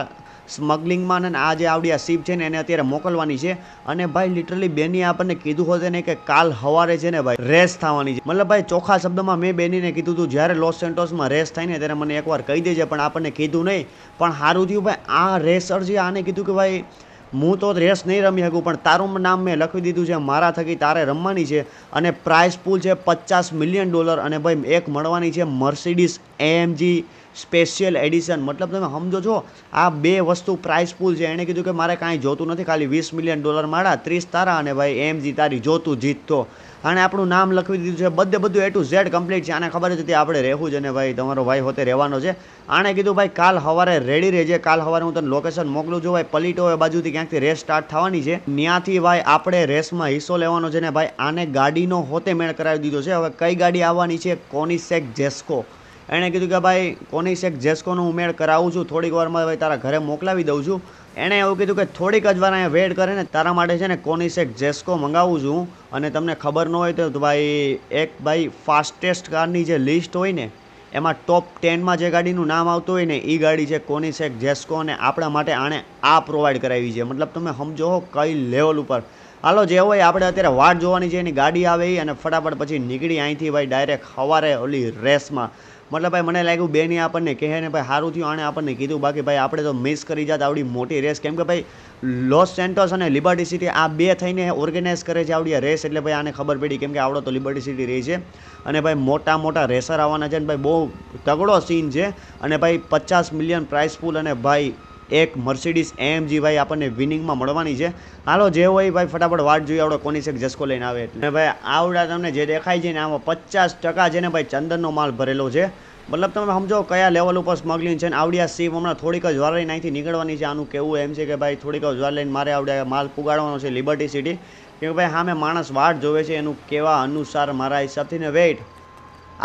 સ્મગલિંગમાં ને આ જે આવડી આ શીપ છે ને એને અત્યારે મોકલવાની છે. અને ભાઈ લિટરલી બેની આપણને કીધું હોત ને કે કાલ સવારે છે ને ભાઈ રેસ થવાની છે. મતલબ ભાઈ ચોખ્ખા શબ્દમાં મેં બેનીને કીધું તું જ્યારે લોસ સેન્ટોસમાં રેસ થાય ને ત્યારે મને એકવાર કહી દેજે, પણ આપણને કીધું નહીં. પણ સારું થયું ભાઈ આ રેસર છે આને કીધું કે ભાઈ હું તો રેસ નહીં રમી શકું પણ તારું નામ મેં લખી દીધું છે, મારા થકી તારે રમવાની છે. અને પ્રાઇઝ પૂલ છે $50 મિલિયન. અને ભાઈ એક મળવાની છે મર્સિડીઝ AMG સ્પેશિયલ એડિશન. મતલબ તમે સમજો છો આ બે વસ્તુ પ્રાઇસ પૂલ છે. એણે કીધું કે મારે કાંઈ જોતું નથી, ખાલી $20 મિલિયન મારા 30 તારા અને ભાઈ AMG તારી જોતું જીતતો. આને આપણું નામ લખી દીધું છે, બધું A to Z કમ્પ્લીટ છે. આને ખબર જ હતી આપણે રહેવું જ અને ભાઈ તમારો ભાઈ હોતે રહેવાનો છે. આણે કીધું ભાઈ કાલ સવારે રેડી રહેજે, કાલ સવારે હું તને લોકેશન મોકલું છું. ભાઈ પલીટો એ બાજુથી ક્યાંકથી રેસ સ્ટાર્ટ થવાની છે, ત્યાંથી ભાઈ આપણે રેસમાં હિસ્સો લેવાનો છે. ને ભાઈ આને ગાડીનો હોતે મેળ કરાવી દીધો છે. હવે કઈ ગાડી આવવાની છે? કોનિસેક જેસ્કો. એણે કીધું કે ભાઈ કોનિસેક જેસ્કોનો હું મેળ કરાવું છું, થોડીક વારમાં ભાઈ તારા ઘરે મોકલાવી દઉં છું. એણે એવું કીધું કે થોડીક જ વાર અહીંયા વેટ કરે ને તારા માટે છે ને કોનિસેક જેસ્કો મંગાવું છું. અને તમને ખબર ન હોય તો ભાઈ એક ભાઈ ફાસ્ટેસ્ટ કારની જે લિસ્ટ હોય ને એમાં ટોપ 10માં જે ગાડીનું નામ આવતું હોય ને એ ગાડી છે કોનિસેક જેસ્કો. અને આપણા માટે આણે આ પ્રોવાઈડ કરાવી છે. મતલબ તમે સમજો કઈ લેવલ ઉપર. હાલો જે હોય આપણે અત્યારે વાટ જોવાની છે, એની ગાડી આવે એ અને ફટાફટ પછી નીકળી અહીંથી ભાઈ ડાયરેક્ટ સવારે ઓલી રેસમાં. મતલબ ભાઈ મને લાગ્યું બેની આપણને કહે ને ભાઈ સારું થયું આણે આપણને કીધું, બાકી ભાઈ આપણે તો મિસ કરી જાત આવડી મોટી રેસ. કેમ કે ભાઈ લોસ સેન્ટોસ અને લિબર્ટી સિટી આ બે થઈને ઓર્ગેનાઇઝ કરે છે આવડી રેસ. એટલે ભાઈ આને ખબર પડી કેમ કે આવડો તો લિબર્ટી સિટી રહી છે અને ભાઈ મોટા મોટા રેસર આવવાના છે. અને ભાઈ બહુ તગડો સીન છે. અને ભાઈ $50 મિલિયન પ્રાઇસ પૂલ અને ભાઈ એક મર્સિડીઝ AMG ભાઈ આપણને વિનિંગમાં મળવાની છે. હાલો જે હોય ભાઈ ફટાફટ વાટ જોઈએ આવડો કોનિસેક જેસ્કો લઈને આવે એટલે. ભાઈ આવડા તમને જે દેખાય છે ને આમાં 50% છે ને ભાઈ ચંદનનો માલ ભરેલો છે. મતલબ તમે સમજો કયા લેવલ ઉપર સ્મગલિંગ છે. ને આવડી સીપ હમણાં થોડીક જ વાર લઈને અહીંથી નીકળવાની છે. આનું કેવું એમ છે કે ભાઈ થોડીક જ વાર લઈને મારે આવડે માલ પુગાડવાનો છે લિબર્ટી સિટી. કેમ કે ભાઈ સામે માણસ વાટ જોવે છે એનું કેવા અનુસાર મારા હિસાબથી ને વેઇટ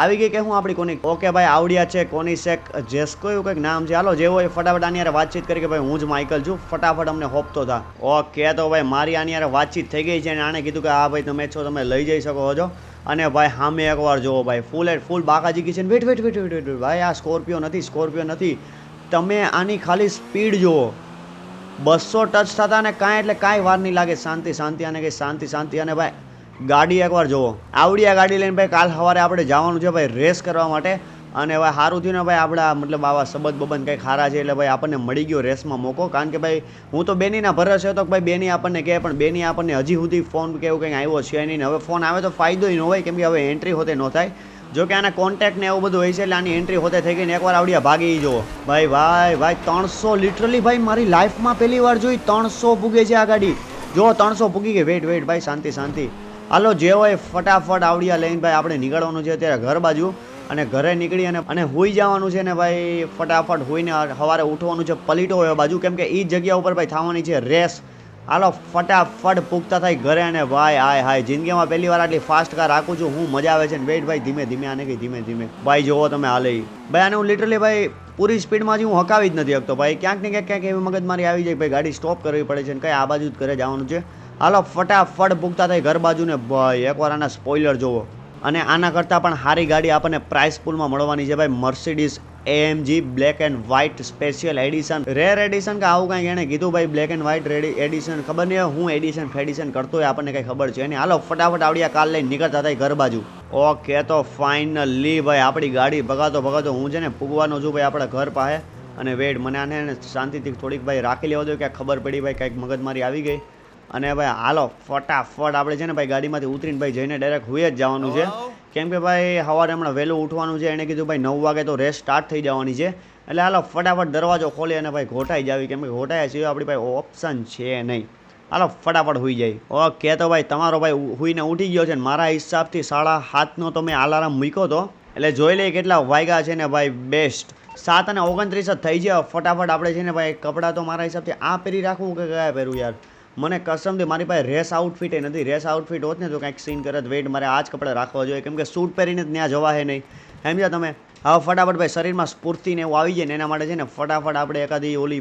આવી ગઈ કે હું આપણી કોની. ઓકે ભાઈ આવડિયા છે કોનિસેક જેસ્કો એવું કંઈક નામ છે. હાલો જે હોય ફટાફટ આની યાર વાતચીત કરી કે ભાઈ હું જ માઇકલ છું, ફટાફટ અમને હોપતો થા. ઓકે તો ભાઈ મારી આની યાર વાતચીત થઈ ગઈ છે અને આણે કીધું કે હા ભાઈ તમે છો, તમે લઈ જઈ શકો છો. અને ભાઈ સામે એકવાર જોવો ભાઈ ફૂલ બાકાજી કી છે. વેટ ભાઈ આ સ્કોર્પિયો નથી. તમે આની ખાલી સ્પીડ જુઓ, 200 ટચ થતા ને કાંઈ એટલે કાંઈ વાર નહીં લાગે. શાંતિ અને કંઈ શાંતિ. અને ભાઈ ગાડી એકવાર જુઓ, આવડી આ ગાડી લઈને ભાઈ કાલ સવારે આપણે જવાનું છે ભાઈ રેસ કરવા માટે. અને ભાઈ સારું થયું ને ભાઈ આપણા મતલબ આવા સંબંધ કંઈક ખારા છે એટલે ભાઈ આપણને મળી ગયો રેસમાં મોકો. કારણ કે ભાઈ હું તો બેનીના ભરોસે હતો કે ભાઈ બેની આપણને કહે, પણ બેની આપણને હજી સુધી ફોન કે એવું કંઈક આવ્યો છે નહીં. હવે ફોન આવે તો ફાયદો ન હોય કેમ કે હવે એન્ટ્રી હોતે ન થાય. જો કે આના કોન્ટેક્ટ ને એવું બધું હોય છે એટલે આની એન્ટ્રી હોતે થઈ ગઈ ને એકવાર આવડિયા ભાગી જુઓ. ભાઈ 300 લિટરલી ભાઈ મારી લાઈફમાં પહેલી વાર જોઈ 300 પૂગે છે આ ગાડી. જો 300 પૂગી ગઈ. વેટ ભાઈ શાંતિ. હાલો જે હોય ફટાફટ આવડિયા લઈને ભાઈ આપણે નીકળવાનું છે અત્યારે ઘર બાજુ. અને ઘરે નીકળી અને હોઈ જવાનું છે ને ભાઈ ફટાફટ હોઈને સવારે ઉઠવાનું છે પલીટો હોય બાજુ. કેમ કે એ જગ્યા ઉપર ભાઈ થવાની છે રેસ. હાલો ફટાફટ પૂગતા થાય ઘરે. અને ભાઈ હાય જિંદગીમાં પહેલી વાર આટલી ફાસ્ટ કાર રાખું છું, હું મજા આવે છે. ને વેઇટ ભાઈ ધીમે આને કંઈ ધીમે ભાઈ જોવો તમે હાલે ભાઈ આને હું લિટરલી ભાઈ પૂરી સ્પીડમાં હું હકાવી જ નથી શકતો ભાઈ. ક્યાંક ને ક્યાંક એવી મગજમારી આવી જાય ભાઈ ગાડી સ્ટોપ કરવી પડે છે. ને કંઈ આ બાજુ જ ઘરે જવાનું છે. હાલો ફટાફટ પૂગતા થાય ઘર બાજુ. ને ભાઈ એકવાર આના સ્પોઇલર જોવો. અને આના કરતાં પણ સારી ગાડી આપણને પ્રાઇસ પૂલમાં મળવાની છે ભાઈ Mercedes AMG black and white special addition rare addition કે આવું કંઈક એણે કીધું ભાઈ બ્લેક એન્ડ વ્હાઇટ એડિશન ખબર નહીં હું એડિશન કરતો હોય આપણને કંઈ ખબર છે અને હાલો ફટાફટ આવડી કાર લઈને નીકળતા થાય ઘર બાજુ. ઓકે તો ફાઇનલી ભાઈ આપણી ગાડી ભગાતો હું છે ને પૂગવાનો છું ભાઈ આપણા ઘર પાસે. અને વેટ મને આને શાંતિથી થોડીક ભાઈ રાખી લેવા દો કે ખબર પડી ભાઈ કંઈક મગજમારી આવી ગઈ. અને ભાઈ હાલો ફટાફટ આપણે છે ને ભાઈ ગાડીમાંથી ઉતરીને ભાઈ જઈને ડાયરેક્ટ હુઈ જ જવાનું છે. કેમ કે ભાઈ સવારે હમણાં વહેલું ઉઠવાનું છે. એણે કીધું ભાઈ 9 વાગે તો રેસ સ્ટાર્ટ થઈ જવાની છે. એટલે હાલો ફટાફટ દરવાજો ખોલી અને ભાઈ ઘોટાઈ જાવી. કેમ કે ઘોટાયા સિવાય આપણી ભાઈ ઓપ્શન છે નહીં. હાલો ફટાફટ હુઈ જાય. ઓકે તો ભાઈ તમારો ભાઈ હુઈને ઉઠી ગયો છે ને મારા હિસાબથી 7:30નો તો મેં અલાર્મ મૂક્યો હતો. એટલે જોઈ લઈએ કેટલા વાગ્યા છે ને ભાઈ બેસ્ટ 7:29 જ થઈ જાય. ફટાફટ આપણે છે ને ભાઈ કપડાં તો મારા હિસાબથી આ પહેરી રાખવું કે કયા પહેરવું યાર. મને કસમથી મારી પાસે રેસ આઉટફિટ નથી. રેસ આઉટફિટ હોત ને તો કંઈક સીન કરે વેટ મારે આ જ કપડાં રાખવા જોઈએ. કેમ કે સૂટ પહેરીને જ ત્યાં જવા હે નહીં. સમજ્યા તમે? હવે ફટાફટ ભાઈ શરીરમાં સ્ફૂર્તિ ને એવું આવી જાય ને એના માટે છે ને ફટાફટ આપણે એકાદી ઓલી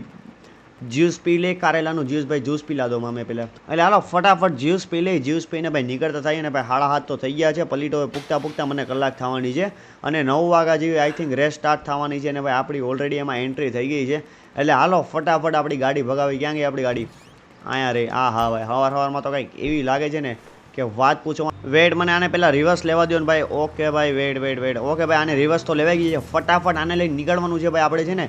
જ્યુસ પી લે. કારેલાનું જ્યુસ ભાઈ જ્યુસ પી લાદો મામે પેલા. એટલે હાલો ફટાફટ જ્યુસ પી લે. જ્યુસ પીને ભાઈ નીકળતા થઈએ ને ભાઈ 7:30 તો થઈ ગયા છે. પલીટો પૂગતા મને કલાક થવાની છે. અને 9 વાગ્યા જેવી આઈ થિંક રેસ સ્ટાર્ટ થવાની છે. અને ભાઈ આપણી ઓલરેડી એમાં એન્ટ્રી થઈ ગઈ છે. એટલે હાલો ફટાફટ આપણી ગાડી ભગાવી. ક્યાં ગઈ આપણી ગાડી? અહીંયા રે. હા ભાઈ સવારમાં તો કંઈક એવી લાગે છે ને કે વાત પૂછો. વેટ મને આને પહેલાં રિવર્સ લેવા દો ને ભાઈ. ઓકે ભાઈ વેટ ઓકે ભાઈ આને રિવર્સ તો લેવાઈ ગઈ છે. ફટાફટ આને લઈને નીકળવાનું છે ભાઈ. આપણે છે ને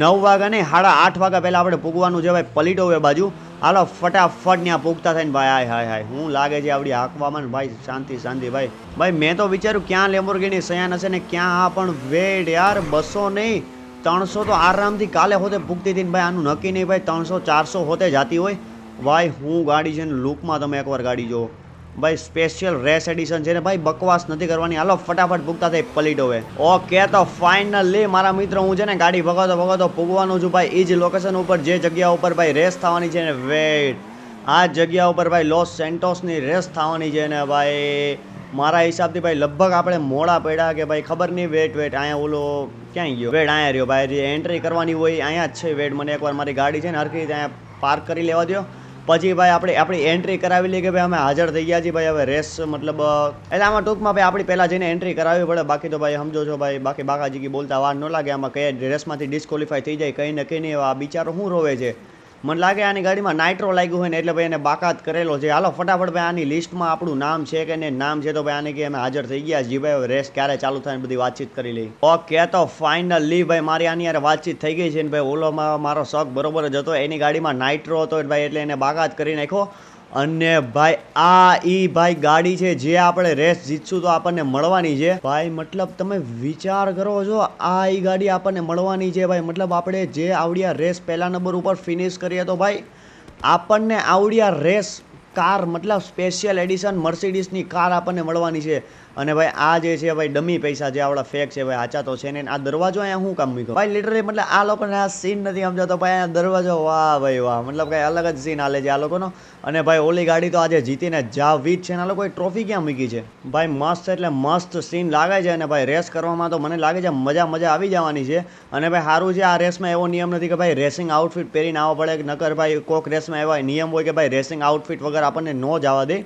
9 વાગ્યા નહીં 8:30 વાગ્યા પહેલાં આપણે પૂગવાનું છે ભાઈ પલીટો એ બાજુ. હાલો ફટાફટ ત્યાં પૂગતા થઈને ભાઈ હાય હું લાગે છે આપણી હાંકવામાં ને ભાઈ શાંતિ ભાઈ મેં તો વિચાર્યું ક્યાં લેમ્બોર્ગિની સયાન હશે ને ક્યાં આ પણ વેટ યાર 200 નહીં 300 તો આરામથી કાલે હોતે પૂગતી હતી ને ભાઈ આનું નક્કી નહીં ભાઈ 300-400 હોતે જાતી હોય. ભાઈ હું ગાડી છે ને લુકમાં તમે એકવાર ગાડી જો ભાઈ સ્પેશિયલ રેસ એડિશન છે ને ભાઈ બકવાસ નથી કરવાની. હાલો ફટાફટ પૂગતા થઈ પલીટો હવે. ઓકે તો ફાઇનલી મારા મિત્રો હું છે ને ગાડી ભગાતો પૂગવાનું છું ભાઈ એ જ લોકેશન ઉપર જે જગ્યા ઉપર ભાઈ રેસ થવાની છે ને વેટ આ જગ્યા ઉપર ભાઈ લોસ સેન્ટોસની રેસ થવાની છે ને ભાઈ મારા હિસાબથી ભાઈ લગભગ આપણે મોડા પડ્યા કે ભાઈ ખબર નહીં. વેટ અહીંયા ઓલો ક્યાંય ગયો? વેટ અહીંયા રહ્યો ભાઈ. જે એન્ટ્રી કરવાની હોય અહીંયા જ છે. વેટ મને એકવાર મારી ગાડી છે ને હરખી રીતે અહીંયા પાર્ક કરી લેવા દો. પછી ભાઈ આપણી એન્ટ્રી કરાવી લઈએ કે ભાઈ અમે હાજર થઈ ગયા છીએ ભાઈ હવે રેસ મતલબ એટલે આમાં ટૂંકમાં ભાઈ આપણી પહેલાં જઈને એન્ટ્રી કરાવવી પડે. બાકી તો ભાઈ સમજો છો ભાઈ બાકી બાકાજી બોલતા વાર ન લાગે. આમાં કઈ રેસમાંથી ડિસ્કોલિફાય થઈ જાય કંઈ ને કંઈ નહીં. આ બિચારો શું રોવે છે? મને લાગે આની ગાડીમાં નાઇટ્રો લાગ્યું હોય ને એટલે ભાઈ એને બાકાત કરેલો છે. હાલો ફટાફટ ભાઈ આની લિસ્ટમાં આપણું નામ છે કે નહીં નામ છે તો ભાઈ આને કે અમે હાજર થઈ ગયા છીએ ભાઈ. રેસ ક્યારે ચાલુ થાય ને બધી વાતચીત કરી લઈ. ઓકે તો ફાઇનલી ભાઈ મારી આની યાર વાતચીત થઈ ગઈ છે ને ભાઈ ઓલોમાં મારો શોખ બરોબર જ હતો. એની ગાડીમાં નાઇટ્રો હતો ભાઈ એટલે એને બાકાત કરી નાખ્યો. અને ભાઈ ભાઈ ગાડી છે જે આપણે રેસ જીતશું તો આપણને મળવાની છે ભાઈ. મતલબ તમે વિચાર કરો છો આ ગાડી આપણને મળવાની છે ભાઈ. મતલબ આપણે જે આવડિયા રેસ પહેલા નંબર ઉપર ફિનિશ કરીએ તો ભાઈ આપણને આવડિયા રેસ કાર મતલબ સ્પેશિયલ એડિશન મર્સિડીસની કાર આપણને મળવાની છે. અને ભાઈ આ જે છે ભાઈ ડમી પૈસા જે આપણા ફેક છે ભાઈ આચા તો છે ને. આ દરવાજો અહીંયા શું કામ મૂક્યો ભાઈ? લિટરલી મતલબ આ લોકોને આ સીન નથી સમજાતો ભાઈ. આ દરવાજો વાહ ભાઈ વાહ મતલબ કંઈ અલગ જ સીન હાલે છે આ લોકોનો. અને ભાઈ ઓલી ગાડી તો આજે જીતીને જાવી જ છે ને. આ લોકોએ ટ્રોફી ક્યાં મૂકી છે ભાઈ? મસ્ત એટલે મસ્ત સીન લાગે છે. અને ભાઈ રેસ કરવામાં તો મને લાગે છે મજા આવી જવાની છે. અને ભાઈ સારું છે આ રેસમાં એવો નિયમ નથી કે ભાઈ રેસિંગ આઉટફિટ પહેરીને આવવા પડે. નકર ભાઈ કોક રેસમાં એવા નિયમ હોય કે ભાઈ રેસિંગ આઉટફિટ વગર આપણને ન જવા દે.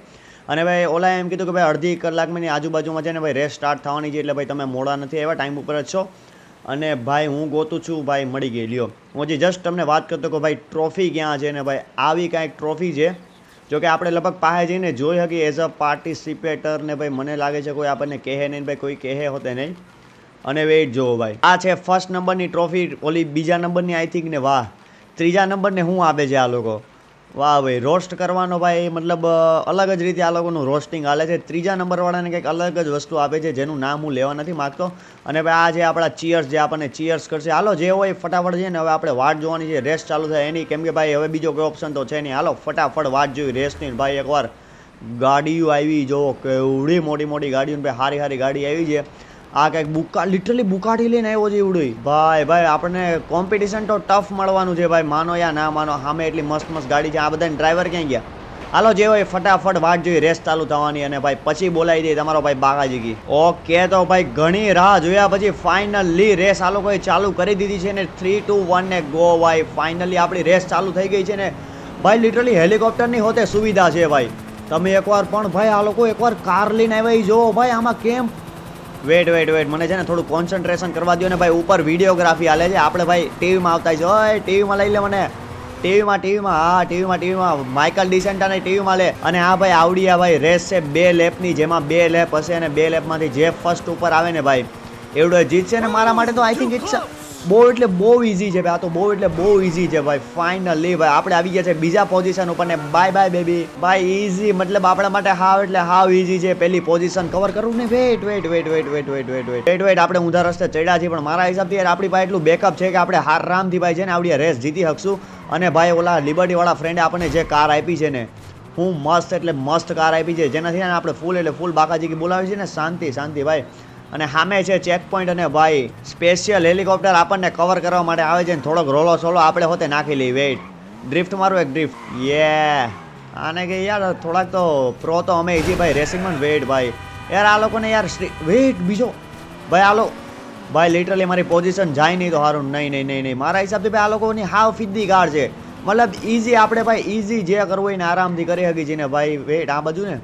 અને ભાઈ ઓલા એમ કીધું કે ભાઈ અડધી કલાકની આજુબાજુમાં છે ને ભાઈ રેસ સ્ટાર્ટ થવાની છે. એટલે ભાઈ તમે મોડા નથી એવા ટાઈમ ઉપર જ છો. અને ભાઈ હું ગોતું છું ભાઈ મળી ગઈ લ્યો. હું હજી જસ્ટ તમને વાત કરતો કે ભાઈ ટ્રોફી ક્યાં છે ને ભાઈ આવી કાંઈક ટ્રોફી છે. જોકે આપણે લગભગ પાસે જઈને જોઈ શકીએ એઝ અ પાર્ટિસિપેટર ને ભાઈ મને લાગે છે કોઈ આપણને કહે નહીં ભાઈ કોઈ કહે હોતે નહીં. અને વેઇટ જોવો ભાઈ આ છે ફર્સ્ટ નંબરની ટ્રોફી. ઓલી બીજા નંબરની આઈ થિંક ને વાહ ત્રીજા નંબરને શું આપે છે આ લોકો? વાહ ભાઈ રોસ્ટ કરવાનો ભાઈ મતલબ અલગ જ રીતે આ લોકોનું રોસ્ટિંગ હાલે છે. ત્રીજા નંબરવાળાને કંઈક અલગ જ વસ્તુ આપે છે જેનું નામ હું લેવા નથી માગતો. અને ભાઈ આ જે આપણા ચીયર્સ જે આપણને ચીયર્સ કરશે. હાલો જે હોય ફટાફટ છે ને હવે આપણે વાટ જોવાની છે રેસ ચાલુ થાય એની. કેમ કે ભાઈ હવે બીજો કોઈ ઓપ્શન તો છે નહીં. હાલો ફટાફટ વાટ જોઈ રેસની. ભાઈ એકવાર ગાડીઓ આવી જો કેવડી મોટી ગાડીઓ ભાઈ સારી ગાડી આવી છે. આ કંઈક લિટરલી બુકાટી લઈને આવ્યો છે એવડું ભાઈ આપણને કોમ્પિટિશન તો ટફ મળવાનું છે ભાઈ. માનો યા ના માનો સામે એટલી મસ્ત ગાડી છે. આ બધાને ડ્રાઈવર ક્યાં ગયા? હાલો જે હોય ફટાફટ વાટ જોઈ રેસ ચાલુ થવાની. અને ભાઈ પછી બોલાવી દે તમારો ભાઈ બાકાજી. ઓકે તો ભાઈ ઘણી રાહ જોયા પછી ફાઇનલી રેસ આ લોકોએ ચાલુ કરી દીધી છે ને 3, 2, 1 ને ગો ભાઈ. ફાઇનલી આપણી રેસ ચાલુ થઈ ગઈ છે ને ભાઈ. લિટરલી હેલિકોપ્ટરની હોતે સુવિધા છે ભાઈ. તમે એકવાર પણ ભાઈ આ લોકો એકવાર કાર લઈને આવ્યા જોવો ભાઈ. આમાં કેમ વેટ વેટ વેટ મને છે ને થોડું કોન્સન્ટ્રેશન કરવા દો ને ભાઈ. ઉપર વિડીયોગ્રાફી હાલે છે આપણે ભાઈ ટીવીમાં આવતા છે. ઓય ટીવીમાં લઈ લે મને. ટીવીમાં માઇકલ ડિસેન્ટાને ટીવીમાં લે. અને હા ભાઈ આવડી આ ભાઈ રેસ છે 2 લેપની, જેમાં 2 લેપ હશે અને 2 લેપમાંથી જે ફર્સ્ટ ઉપર આવે ને ભાઈ એવડો જીતશે ને. મારા માટે તો આઈ થિંક ઇટ્સ બહુ એટલે બહુ ઇઝી છે ભાઈ. આ તો બહુ એટલે બહુ ઇઝી છે ભાઈ. ફાઇનલી ભાઈ આપણે આવી ગયા છે બીજા પોઝિશન ઉપર ને બાય બાય બેબી. ભાઈ ઇઝી મતલબ આપણા માટે હાવ એટલે હાવ ઇઝી છે પહેલી પોઝિશન કવર કરવું ને. વેટ આપણે ઊંધા રસ્તે ચડ્યા છીએ, પણ મારા હિસાબથી યાર આપણી પાસે એટલું બેકઅપ છે કે આપણે આરામથી ભાઈ છે ને આવડી રેસ જીતી શકશું. અને ભાઈ ઓલા લિબર્ટી વાળા ફ્રેન્ડે આપણને જે કાર આપી છે ને, હું મસ્ત એટલે મસ્ત કાર આપી છે, જેનાથી ને આપણે ફૂલ એટલે ફૂલ બાકાજી બોલાવી છે ને. શાંતિ ભાઈ. અને સામે છે ચેક પોઈન્ટ અને ભાઈ સ્પેશિયલ હેલિકોપ્ટર આપણને કવર કરવા માટે આવે છે ને થોડોક રોલો સોલો આપણે હોતે નાખી લઈ. વેઇટ ડ્રિફ્ટ મારું એક ડ્રિફ્ટ. આને કે યાર થોડાક તો પ્રો તો અમે ઇઝી ભાઈ રેસિંગમાં. વેઇટ ભાઈ યાર આ લોકોને યાર વેઇટ બીજો ભાઈ આલો ભાઈ લિટરલી મારી પોઝિશન જાય નહીં તો સારું. નહીં મારા હિસાબથી ભાઈ આ લોકોની હાવ ફિદ્દી કાર છે. મતલબ ઇઝી આપણે ભાઈ ઇઝી જે કરવું હોય ને આરામથી કરી શકીએ છીએ ને ભાઈ. વેઇટ આ બાજુ ને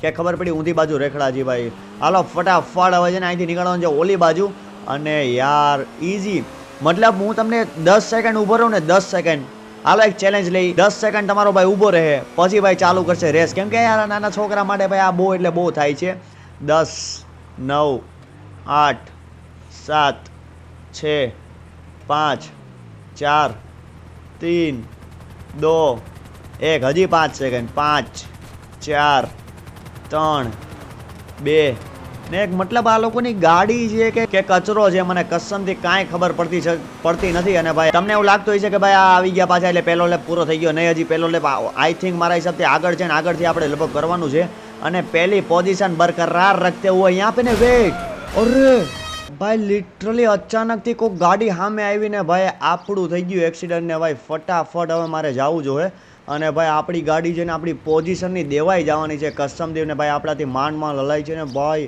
કે ખબર પડી ઊંધી બાજુ રેખડાજી ભાઈ. હાલો ફટાફટ હવે છે ને અહીંથી નીકળવાનું છે ઓલી બાજુ. અને યાર ઇઝી મતલબ હું તમને 10 સેકન્ડ ઊભો રહું ને 10 સેકન્ડ. હાલો એક ચેલેન્જ લઈ. 10 સેકન્ડ તમારો ભાઈ ઊભો રહે પછી ભાઈ ચાલુ કરશે રેસ. કેમ કે યાર નાના છોકરા માટે ભાઈ આ બહુ એટલે બહુ થાય છે. 10 9 8 7 6 5 4 3 2 1 હજી 5 સેકન્ડ. 5 4 3 2 ને એક મતલબ આ લોકોની ગાડી છે કે કચરો છે મને કસમથી કાંઈ ખબર પડતી નથી. અને ભાઈ તમને એવું લાગતું હોય છે કે ભાઈ આ આવી ગયા પાછા એટલે પહેલો લેપ પૂરો થઈ ગયો. નહીં હજી પહેલો લેપ આઈ થિંક મારા હિસાબથી આગળ છે ને આગળથી આપણે લગભગ કરવાનું છે. અને પહેલી પોઝિશન બરકરાર રખતે હુએ यहाँ पे ने वेट. અરે ભાઈ લિટરલી અચાનકથી કોઈક ગાડી સામે આવીને ભાઈ આપણું થઈ ગયું એક્સિડન્ટ ને ભાઈ ફટાફટ હવે મારે જવું જોઈએ. અને ભાઈ આપણી ગાડી છે ને આપણી પોઝિશનની દેવાઈ જવાની છે કસમદેવને ભાઈ. આપણાથી માંડ લડાઈ છે ને ભાઈ.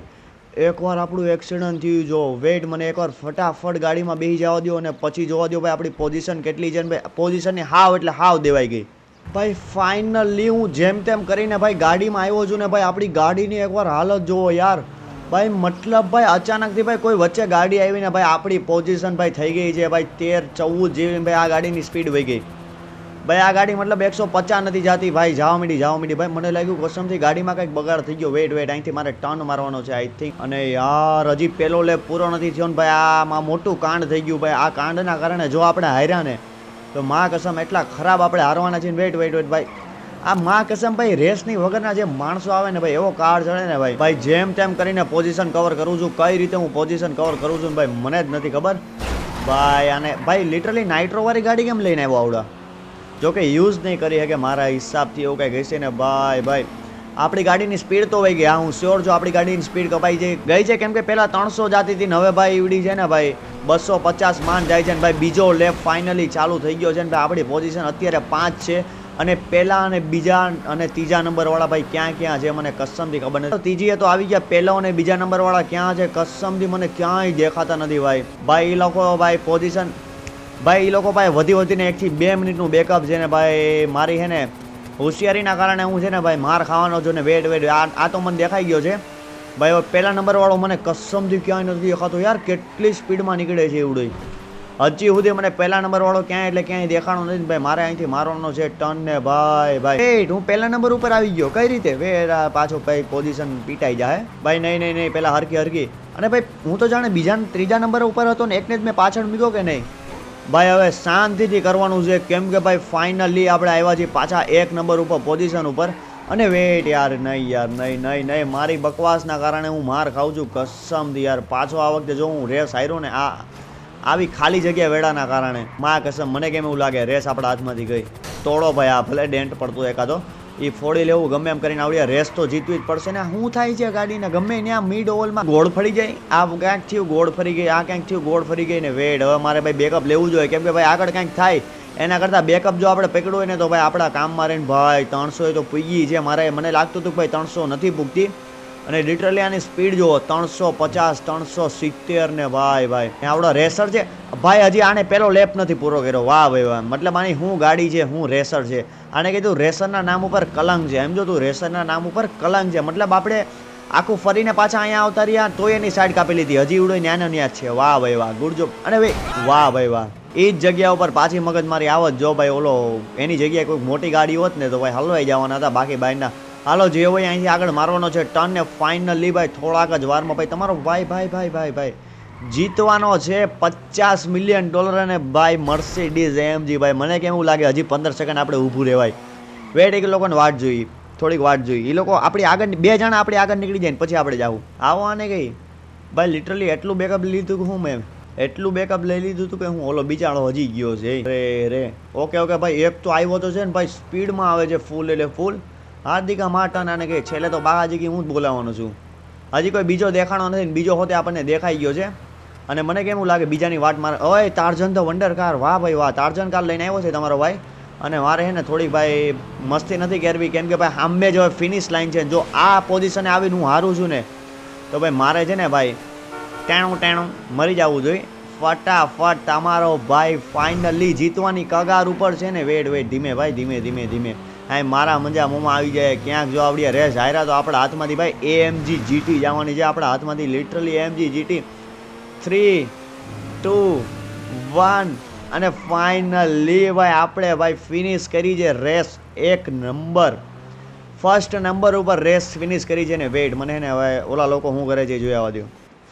એકવાર આપણું એક્સિડન્ટ થયું જો. વેટ મને એકવાર ફટાફટ ગાડીમાં બેસી જવા દો અને પછી જોવા દો ભાઈ આપણી પોઝિશન કેટલી છે ને ભાઈ. પોઝિશનની હાવ એટલે હાવ દેવાઈ ગઈ ભાઈ. ફાઇનલી હું જેમ તેમ કરીને ભાઈ ગાડીમાં આવ્યો છું ને ભાઈ. આપણી ગાડીની એકવાર હાલત જુઓ યાર ભાઈ. મતલબ ભાઈ અચાનકથી ભાઈ કોઈ વચ્ચે ગાડી આવીને ભાઈ આપણી પોઝિશન ભાઈ થઈ ગઈ છે ભાઈ 13 14 જેવી ભાઈ. આ ગાડીની સ્પીડ વહી ગઈ ભાઈ. આ ગાડી મતલબ 150 નથી જતી ભાઈ. જવા માંડી ભાઈ. મને લાગ્યું કસમથી ગાડીમાં કંઈક બગાડ થઈ ગયો. વેટ અહીંથી મારે ટર્ન મારવાનો છે આઈ થિંક. અને યાર હજી પેલો લેપ પૂરો નથી થયો ને ભાઈ. આમાં મોટું કાંડ થઈ ગયું ભાઈ. આ કાંડના કારણે જો આપણે હાર્યા ને તો માં કસમ એટલા ખરાબ આપણે હારવાના છે. વેટ ભાઈ આ માં કસમ ભાઈ રેસની વગરના જે માણસો આવે ને ભાઈ એવો કાર ચડે ને ભાઈ. જેમ તેમ કરીને પોઝિશન કવર કરું છું. કઈ રીતે હું પોઝિશન કવર કરું છું ભાઈ મને જ નથી ખબર ભાઈ. અને ભાઈ લિટરલી નાઇટ્રો વાળી ગાડી કેમ લઈને આવ્યો આવડા? જો કે યુઝ નહીં કરી શકે મારા હિસાબથી એવું કંઈ હશે ને ભાઈ. આપણી ગાડીની સ્પીડ તો વહી ગઈ. હા હું શ્યોર છું આપણી ગાડીની સ્પીડ કપાઈ ગઈ છે. કેમ કે પહેલાં 300 જતી હતી ને હવે ભાઈ ઈવડી છે ને ભાઈ 250 માન જાય છે ને ભાઈ. બીજો લેપ ફાઇનલી ચાલુ થઈ ગયો છે ને ભાઈ. આપણી પોઝિશન અત્યારે 5 છે. અને પહેલા અને બીજા અને ત્રીજા નંબરવાળા ભાઈ ક્યાં છે મને કસમથી ખબર નથી. ત્રીજીએ તો આવી ગયા. પહેલો અને બીજા નંબરવાળા ક્યાં છે કસમથી મને ક્યાંય દેખાતા નથી ભાઈ. એ લોકો ભાઈ પોઝિશન ભાઈ એ લોકો ભાઈ વધીને 1 થી 2 મિનિટનું બેકઅપ છે ને ભાઈ. મારી છે ને હોશિયારીના કારણે હું છે ને ભાઈ માર ખાવાનો છું ને. વેટ આ તો મને દેખાઈ ગયો છે ભાઈ. હવે પહેલા નંબરવાળો મને કસમથી ક્યાંય નથી દેખાતો યાર. કેટલી સ્પીડમાં નીકળે છે એવડું. હજી સુધી મને પહેલા નંબરવાળો ક્યાંય દેખાણો નથી ભાઈ. મારે અહીંથી મારવાનો છે ટર્ન ને ભાઈ. હું પહેલા નંબર ઉપર આવી ગયો કઈ રીતે? વેરા પાછો ભાઈ પોઝિશન પીટાઈ જાય ભાઈ. નહીં પહેલા હરકી. અને ભાઈ હું તો જાણે ત્રીજા નંબર ઉપર હતો ને એકને જ મેં પાછળ મૂક્યો કે નહીં ભાઈ. હવે શાંતિથી કરવાનું છે કેમ કે ભાઈ ફાઇનલી આપણે આવ્યા છીએ પાછા 1 નંબર ઉપર પોઝિશન ઉપર. અને વેટ યાર નહીં મારી બકવાસના કારણે હું માર ખાઉં છું કસમથી યાર. પાછો આ વખતે જો હું રેસ હાર્યો ને આવી ખાલી જગ્યા વેડાના કારણે માં કસમ મને કેમ એવું લાગે રેસ આપણા હાથમાંથી ગઈ. તોડો ભાઈ આ ભલે ડેન્ટ પડતું એકાદો એ ફોડી લેવું ગમે એમ કરીને આવડે. રેસ તો જીતવી જ પડશે ને. શું થાય છે ગાડીને ગમે ત્યાં મિડ ઓવલમાં ગોળ ફરી જાય. આ ક્યાંક થયું ગોળ ફરી ગઈ. આ ક્યાંક થયું ગોળ ફરી ગઈ ને. વેડ હવે મારે ભાઈ બેકઅપ લેવું જોઈએ કેમ કે ભાઈ આગળ કંઈક થાય એના કરતાં બેકઅપ જો આપણે પકડવું હોય ને તો ભાઈ આપણા કામમાં રહીને ભાઈ 300 તો પૂગી છે. મને લાગતું હતું કે ભાઈ 300 નથી પૂગતી. અને લિટરલી આની સ્પીડ જુઓ 350 370 ને ભાઈ આવડો રેસર છે ભાઈ. હજી આને પેલો લેપ નથી પૂરો કર્યો. વાહ ભાઈ. મતલબ આની શું ગાડી છે શું રેસર છે. આને કીધું રેસરના નામ ઉપર કલંક છે. એમ જો તું રેસરના નામ ઉપર કલંક છે. મતલબ આપણે આખું ફરીને પાછા અહીંયા આવતા રહ્યા તોય એની સાઈડ કાપી લીધી, હજી ઉડો ન્યાનો ન્યા જ છે. વાહ ભાઈ વાહ, ગુડ જોબ. અને ભાઈ વાહ ભાઈ વાહ, એ જ જગ્યા ઉપર પાછી મગજમારી આવત જો ભાઈ ઓલો એની જગ્યાએ કોઈ મોટી ગાડી હોત ને તો ભાઈ હલવાઈ જવાના હતા બાકી બાઈના. હાલો જે હોય અહીંથી આગળ મારવાનો છે ટર્ન ને ફાઇનલી ભાઈ થોડાક જ વારમાં ભાઈ તમારો ભાઈ જીતવાનો છે $50 મિલિયન અને ભાઈ મર્સિડીઝ AMG. ભાઈ મને કેવું લાગે હજી 15 સેકન્ડ આપણે ઊભું રહેવાય. વેટ એક લોકોને વાટ જોઈએ, થોડીક વાટ જોઈએ. એ લોકો આપણી આગળ 2 જણા આપણી આગળ નીકળી જાય ને પછી આપણે જાવું. આવો આને ગઈ ભાઈ લિટરલી એટલું બેકઅપ લીધું કે હું મેં એટલું બેકઅપ લઈ લીધું હતું કે હું ઓલો બિચારો હજી ગયો છે રે. ઓકે ભાઈ એક તો આવ્યો તો છે ને ભાઈ સ્પીડમાં આવે છે ફૂલ એટલે ફૂલ. હાર્દિકા માર્ટન આને કે છેલ્લે તો બાગાજી હું જ બોલાવવાનો છું. હજી કોઈ બીજો દેખાણો નથી ને બીજો હોતે આપણને દેખાઈ ગયો છે. અને મને કેવું લાગે બીજાની વાટ મારે. ઓય ટાર્ઝન ધ વંડર કાર, વાહ ભાઈ વાહ, ટાર્ઝન કાર લઈને આવ્યો છે તમારો ભાઈ. અને મારે છે ને થોડીક ભાઈ મસ્તી નથી કરવી કેમ કે ભાઈ સામે જ હવે ફિનિશ લાઈન છે. જો આ પોઝિશને આવીને હું હારું છું ને તો ભાઈ મારે છે ને ભાઈ ટેણું મરી જવું જોઈએ. ફટાફટ તમારો ભાઈ ફાઇનલી જીતવાની કગાર ઉપર છે ને. વેટ ધીમે ભાઈ ધીમે. હા મારા મજા મોમાં આવી જાય ક્યાંક. જો આવડી રેસ હાર્યા તો આપણા હાથમાંથી ભાઈ AMG GT જવાની છે આપણા હાથમાંથી લિટરલી AMG GT. 3, 2, 1 અને ફાઇનલી ભાઈ આપણે ભાઈ ફિનિશ કરી છે રેસ. એક નંબર ફર્સ્ટ નંબર ઉપર રેસ ફિનિશ કરી છે ને. વેટ મને ને હવે ઓલા લોકો શું કરે છે જોઈ આવવા દો.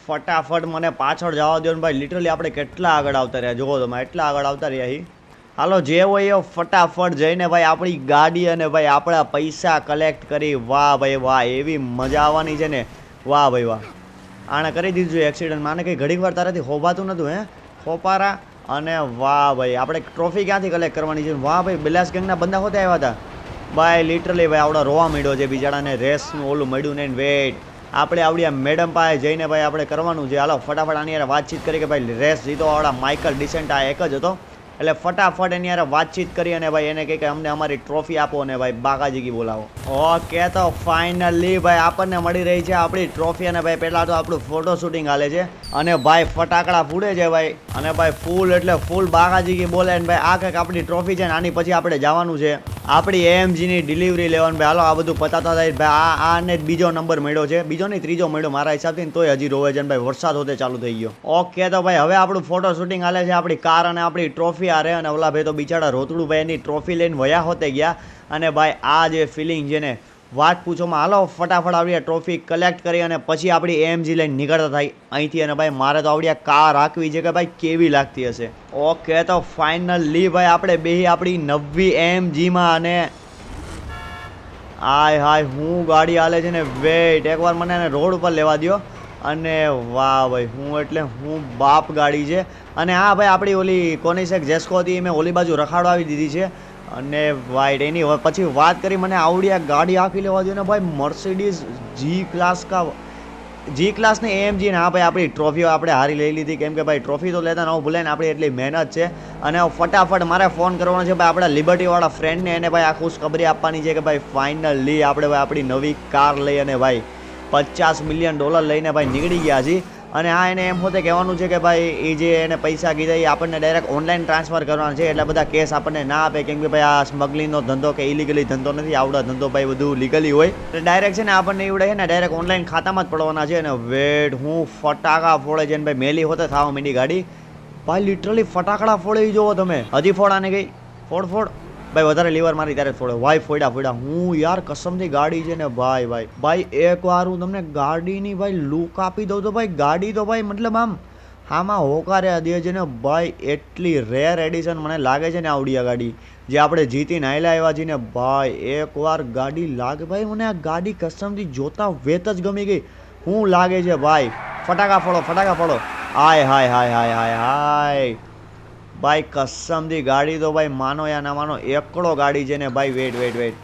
ફટાફટ મને પાછળ જવા દો ને ભાઈ. લિટરલી આપણે કેટલા આગળ આવતા રહ્યા જુઓ તમે, એટલા આગળ આવતા રહ્યા. હાલો જે હોય એ ફટાફટ જઈને ભાઈ આપણી ગાડી અને ભાઈ આપણા પૈસા કલેક્ટ કરી. વાહ ભાઈ વાહ, એવી મજા આવવાની છે ને. વાહ ભાઈ વાહ, આણે કરી દીધું છે એક્સિડન્ટ. માને કંઈ ઘડીક વાર તારાથી ખોભાતું નહોતું હે ખોપારા. અને વાહ ભાઈ આપણે ટ્રોફી ક્યાંથી કલેક્ટ કરવાની છે. વાહ ભાઈ બિલાસ ગેંગના બંદા હોતે આવ્યા હતા ભાઈ. લિટરલી ભાઈ આવડા રોવા મળ્યો છે બિચારાને રેસનું ઓલું મળ્યું નહીં. વેટ આપણે આવડી આ મેડમ પાસે જઈને ભાઈ આપણે કરવાનું છે. હાલો ફટાફટ આની યાર વાતચીત કરી કે ભાઈ રેસ જીતો આવડા માઇકલ ડિસેન્ટ આ એક જ હતો. એટલે ફટાફટ એની યાર વાતચીત કરી અને ભાઈ એને કહે કે અમને અમારી ટ્રોફી આપો અને ભાઈ બાકાજી બોલાવો. ઓકે તો ફાઇનલી ભાઈ આપણને મળી રહી છે આપણી ટ્રોફી. અને ભાઈ પહેલાં તો આપણું ફોટો શૂટિંગ હાલે છે અને ભાઈ ફટાકડા ફૂડે છે ભાઈ. અને ભાઈ ફૂલ એટલે ફૂલ બાકાજી બોલે ને ભાઈ આ કંઈક આપણી ટ્રોફી છે ને આની પછી આપણે જવાનું છે આપણી AMGની ડિલિવરી લેવાનું. ભાઈ હાલો આ બધું પતાતા થાય ભાઈ. આને જ બીજો નંબર મળ્યો છે, બીજો નહીં ત્રીજો મળ્યો મારા હિસાબથી ને તોય હજી રોવે છે ને ભાઈ વરસાદ હોતે ચાલુ થઈ ગયો. ઓકે તો ભાઈ હવે આપણું ફોટો શૂટિંગ હાલે છે આપણી કાર અને આપણી ટ્રોફી આરે. અને ઓલા ભાઈ તો બિચારા રોતડું ભાઈ એની ટ્રોફી લઈને વયા હોતે ગયા. અને ભાઈ આ જે ફિલિંગ છે ને વાત પૂછોમાં. હાલો ફટાફટ આવડી ટ્રોફી કલેક્ટ કરી અને પછી આપણી AMG લઈને નીકળતા થાય અહીંથી. અને ભાઈ મારે તો આવડી કાર રાખવી છે કે ભાઈ કેવી લાગતી હશે. ઓકે તો ફાઇનલી ભાઈ આપણે બેહી આપણી નવી AMGમાં. અને હાય હું ગાડી હાલે છે ને. વેટ એકવાર મને એને રોડ ઉપર લેવા દો. અને વાહ ભાઈ હું એટલે હું બાપ ગાડી છે. અને હા ભાઈ આપણી ઓલી કોનિસેક જેસ્કો હતી મેં ઓલી બાજુ રખાડવાવી દીધી છે. અને વાઇટ એની પછી વાત કરી મને આવડી આ ગાડી આખી લેવા દો ને ભાઈ. મર્સિડીઝ G ક્લાસની AMG ને. હા ભાઈ આપણી ટ્રોફીઓ આપણે હારી લઈ લીધી કેમ કે ભાઈ ટ્રોફી તો લેતા ન ભૂલે ને આપણી એટલી મહેનત છે. અને ફટાફટ મારે ફોન કરવાનો છે ભાઈ આપણા લિબર્ટીવાળા ફ્રેન્ડને. એને ભાઈ આ ખુશખબરી આપવાની છે કે ભાઈ ફાઇનલી આપણે ભાઈ આપણી નવી કાર લઈ અને ભાઈ $50 મિલિયન લઈને ભાઈ નીકળી ગયા છીએ. અને હા એને એમ હોતે કહેવાનું છે કે ભાઈ એ જે એને પૈસા કીધા એ આપણને ડાયરેક્ટ ઓનલાઈન ટ્રાન્સફર કરવાના છે. એટલે બધા કેસ આપણને ના આપે કેમ કે ભાઈ આ સ્મગલિંગનો ધંધો કે ઇલીગલી ધંધો નથી. આવડા ધંધો ભાઈ બધું લીગલી હોય એટલે ડાયરેક્ટ છે ને આપણને એવડે છે ને ડાયરેક્ટ ઓનલાઈન ખાતામાં જ પડવાના છે. અને વેટ હું ફટાકા ફોડે છે ને ભાઈ મેલી હોતે થવા મીંડી ગાડી ભાઈ. લિટરલી ફટાકડા ફોડે જોવો તમે. હજી ફોડાને ગઈ ફોડ ભાઈ વધારે લીવર મારી ત્યારે ફોડે ભાઈ. ફોડ્યા હું યાર કસમથી ગાડી છે ને ભાઈ એક વાર હું તમને ગાડીની ભાઈ લુક આપી દઉં તો ભાઈ ગાડી તો ભાઈ મતલબ આમાં હોકારે દે છે ને ભાઈ. એટલી રેર એડિશન મને લાગે છે ને આવડી આ ગાડી જે આપણે જીતીને આયલા આવ્યા છીએ ને ભાઈ. એકવાર ગાડી લાગે ભાઈ મને આ ગાડી કસમથી જોતા વેત જ ગમી ગઈ. શું લાગે છે ભાઈ. ફટાકા ફોડો. હાય ભાઈ કસમથી ગાડી તો ભાઈ માનો યા ના માનો એકડો ગાડી છે ને ભાઈ. વેટ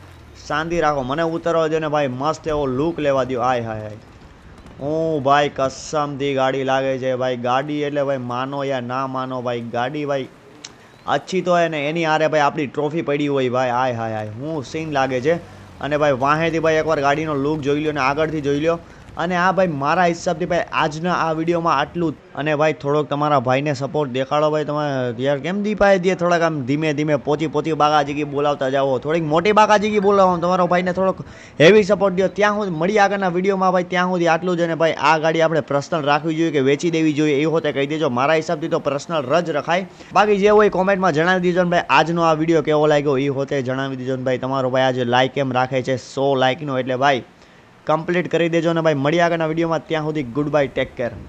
શાંતિ રાખો મને ઉતરવા છે ને ભાઈ. મસ્ત એવો લુક લેવા દો. હાય હું ભાઈ કસમથી ગાડી લાગે છે ભાઈ. ગાડી એટલે ભાઈ માનો યા ના માનો ભાઈ ગાડી ભાઈ અચ્છી તો હે ને એની હારે ભાઈ આપણી ટ્રોફી પડી હોય ભાઈ. હાય હું સીન લાગે છે. અને ભાઈ વાહેથી ભાઈ એકવાર ગાડીનો લુક જોઈ લો ને આગળથી જોઈ લો અને આ ભાઈ મારા હિસાબથી ભાઈ આજના આ વિડીયોમાં આટલું જ. અને ભાઈ થોડોક તમારા ભાઈને સપોર્ટ દેખાડો ભાઈ. તમે યાર કેમ દીપાય દે થોડાક આમ ધીમે ધીમે પોચી બાકાજીકી બોલાવતા જાઓ. થોડીક મોટી બાકાજીકી બોલાવો. તમારો ભાઈને થોડોક હેવી સપોર્ટ દો. ત્યાં સુધી મળી આગળના વિડીયોમાં ભાઈ. ત્યાં સુધી આટલું જ. અને ભાઈ આ ગાડી આપણે પર્સનલ રાખવી જોઈએ કે વેચી દેવી જોઈએ એ હોતે કહી દેજો. મારા હિસાબથી તો પર્સનલ જ રખાય. બાકી જે હોય કોમેન્ટમાં જણાવી દીજો ને ભાઈ આજનો આ વિડીયો કેવો લાગ્યો એ હોતે જણાવી દીજો ને ભાઈ. તમારો ભાઈ આજે લાઈક એમ રાખે છે 100 લાઈકનો, એટલે ભાઈ કમ્પ્લીટ કરી દેજો ને ભાઈ. મળી આગળના વિડીયોમાં. ત્યાં સુધી ગુડ બાય, ટેક કેર.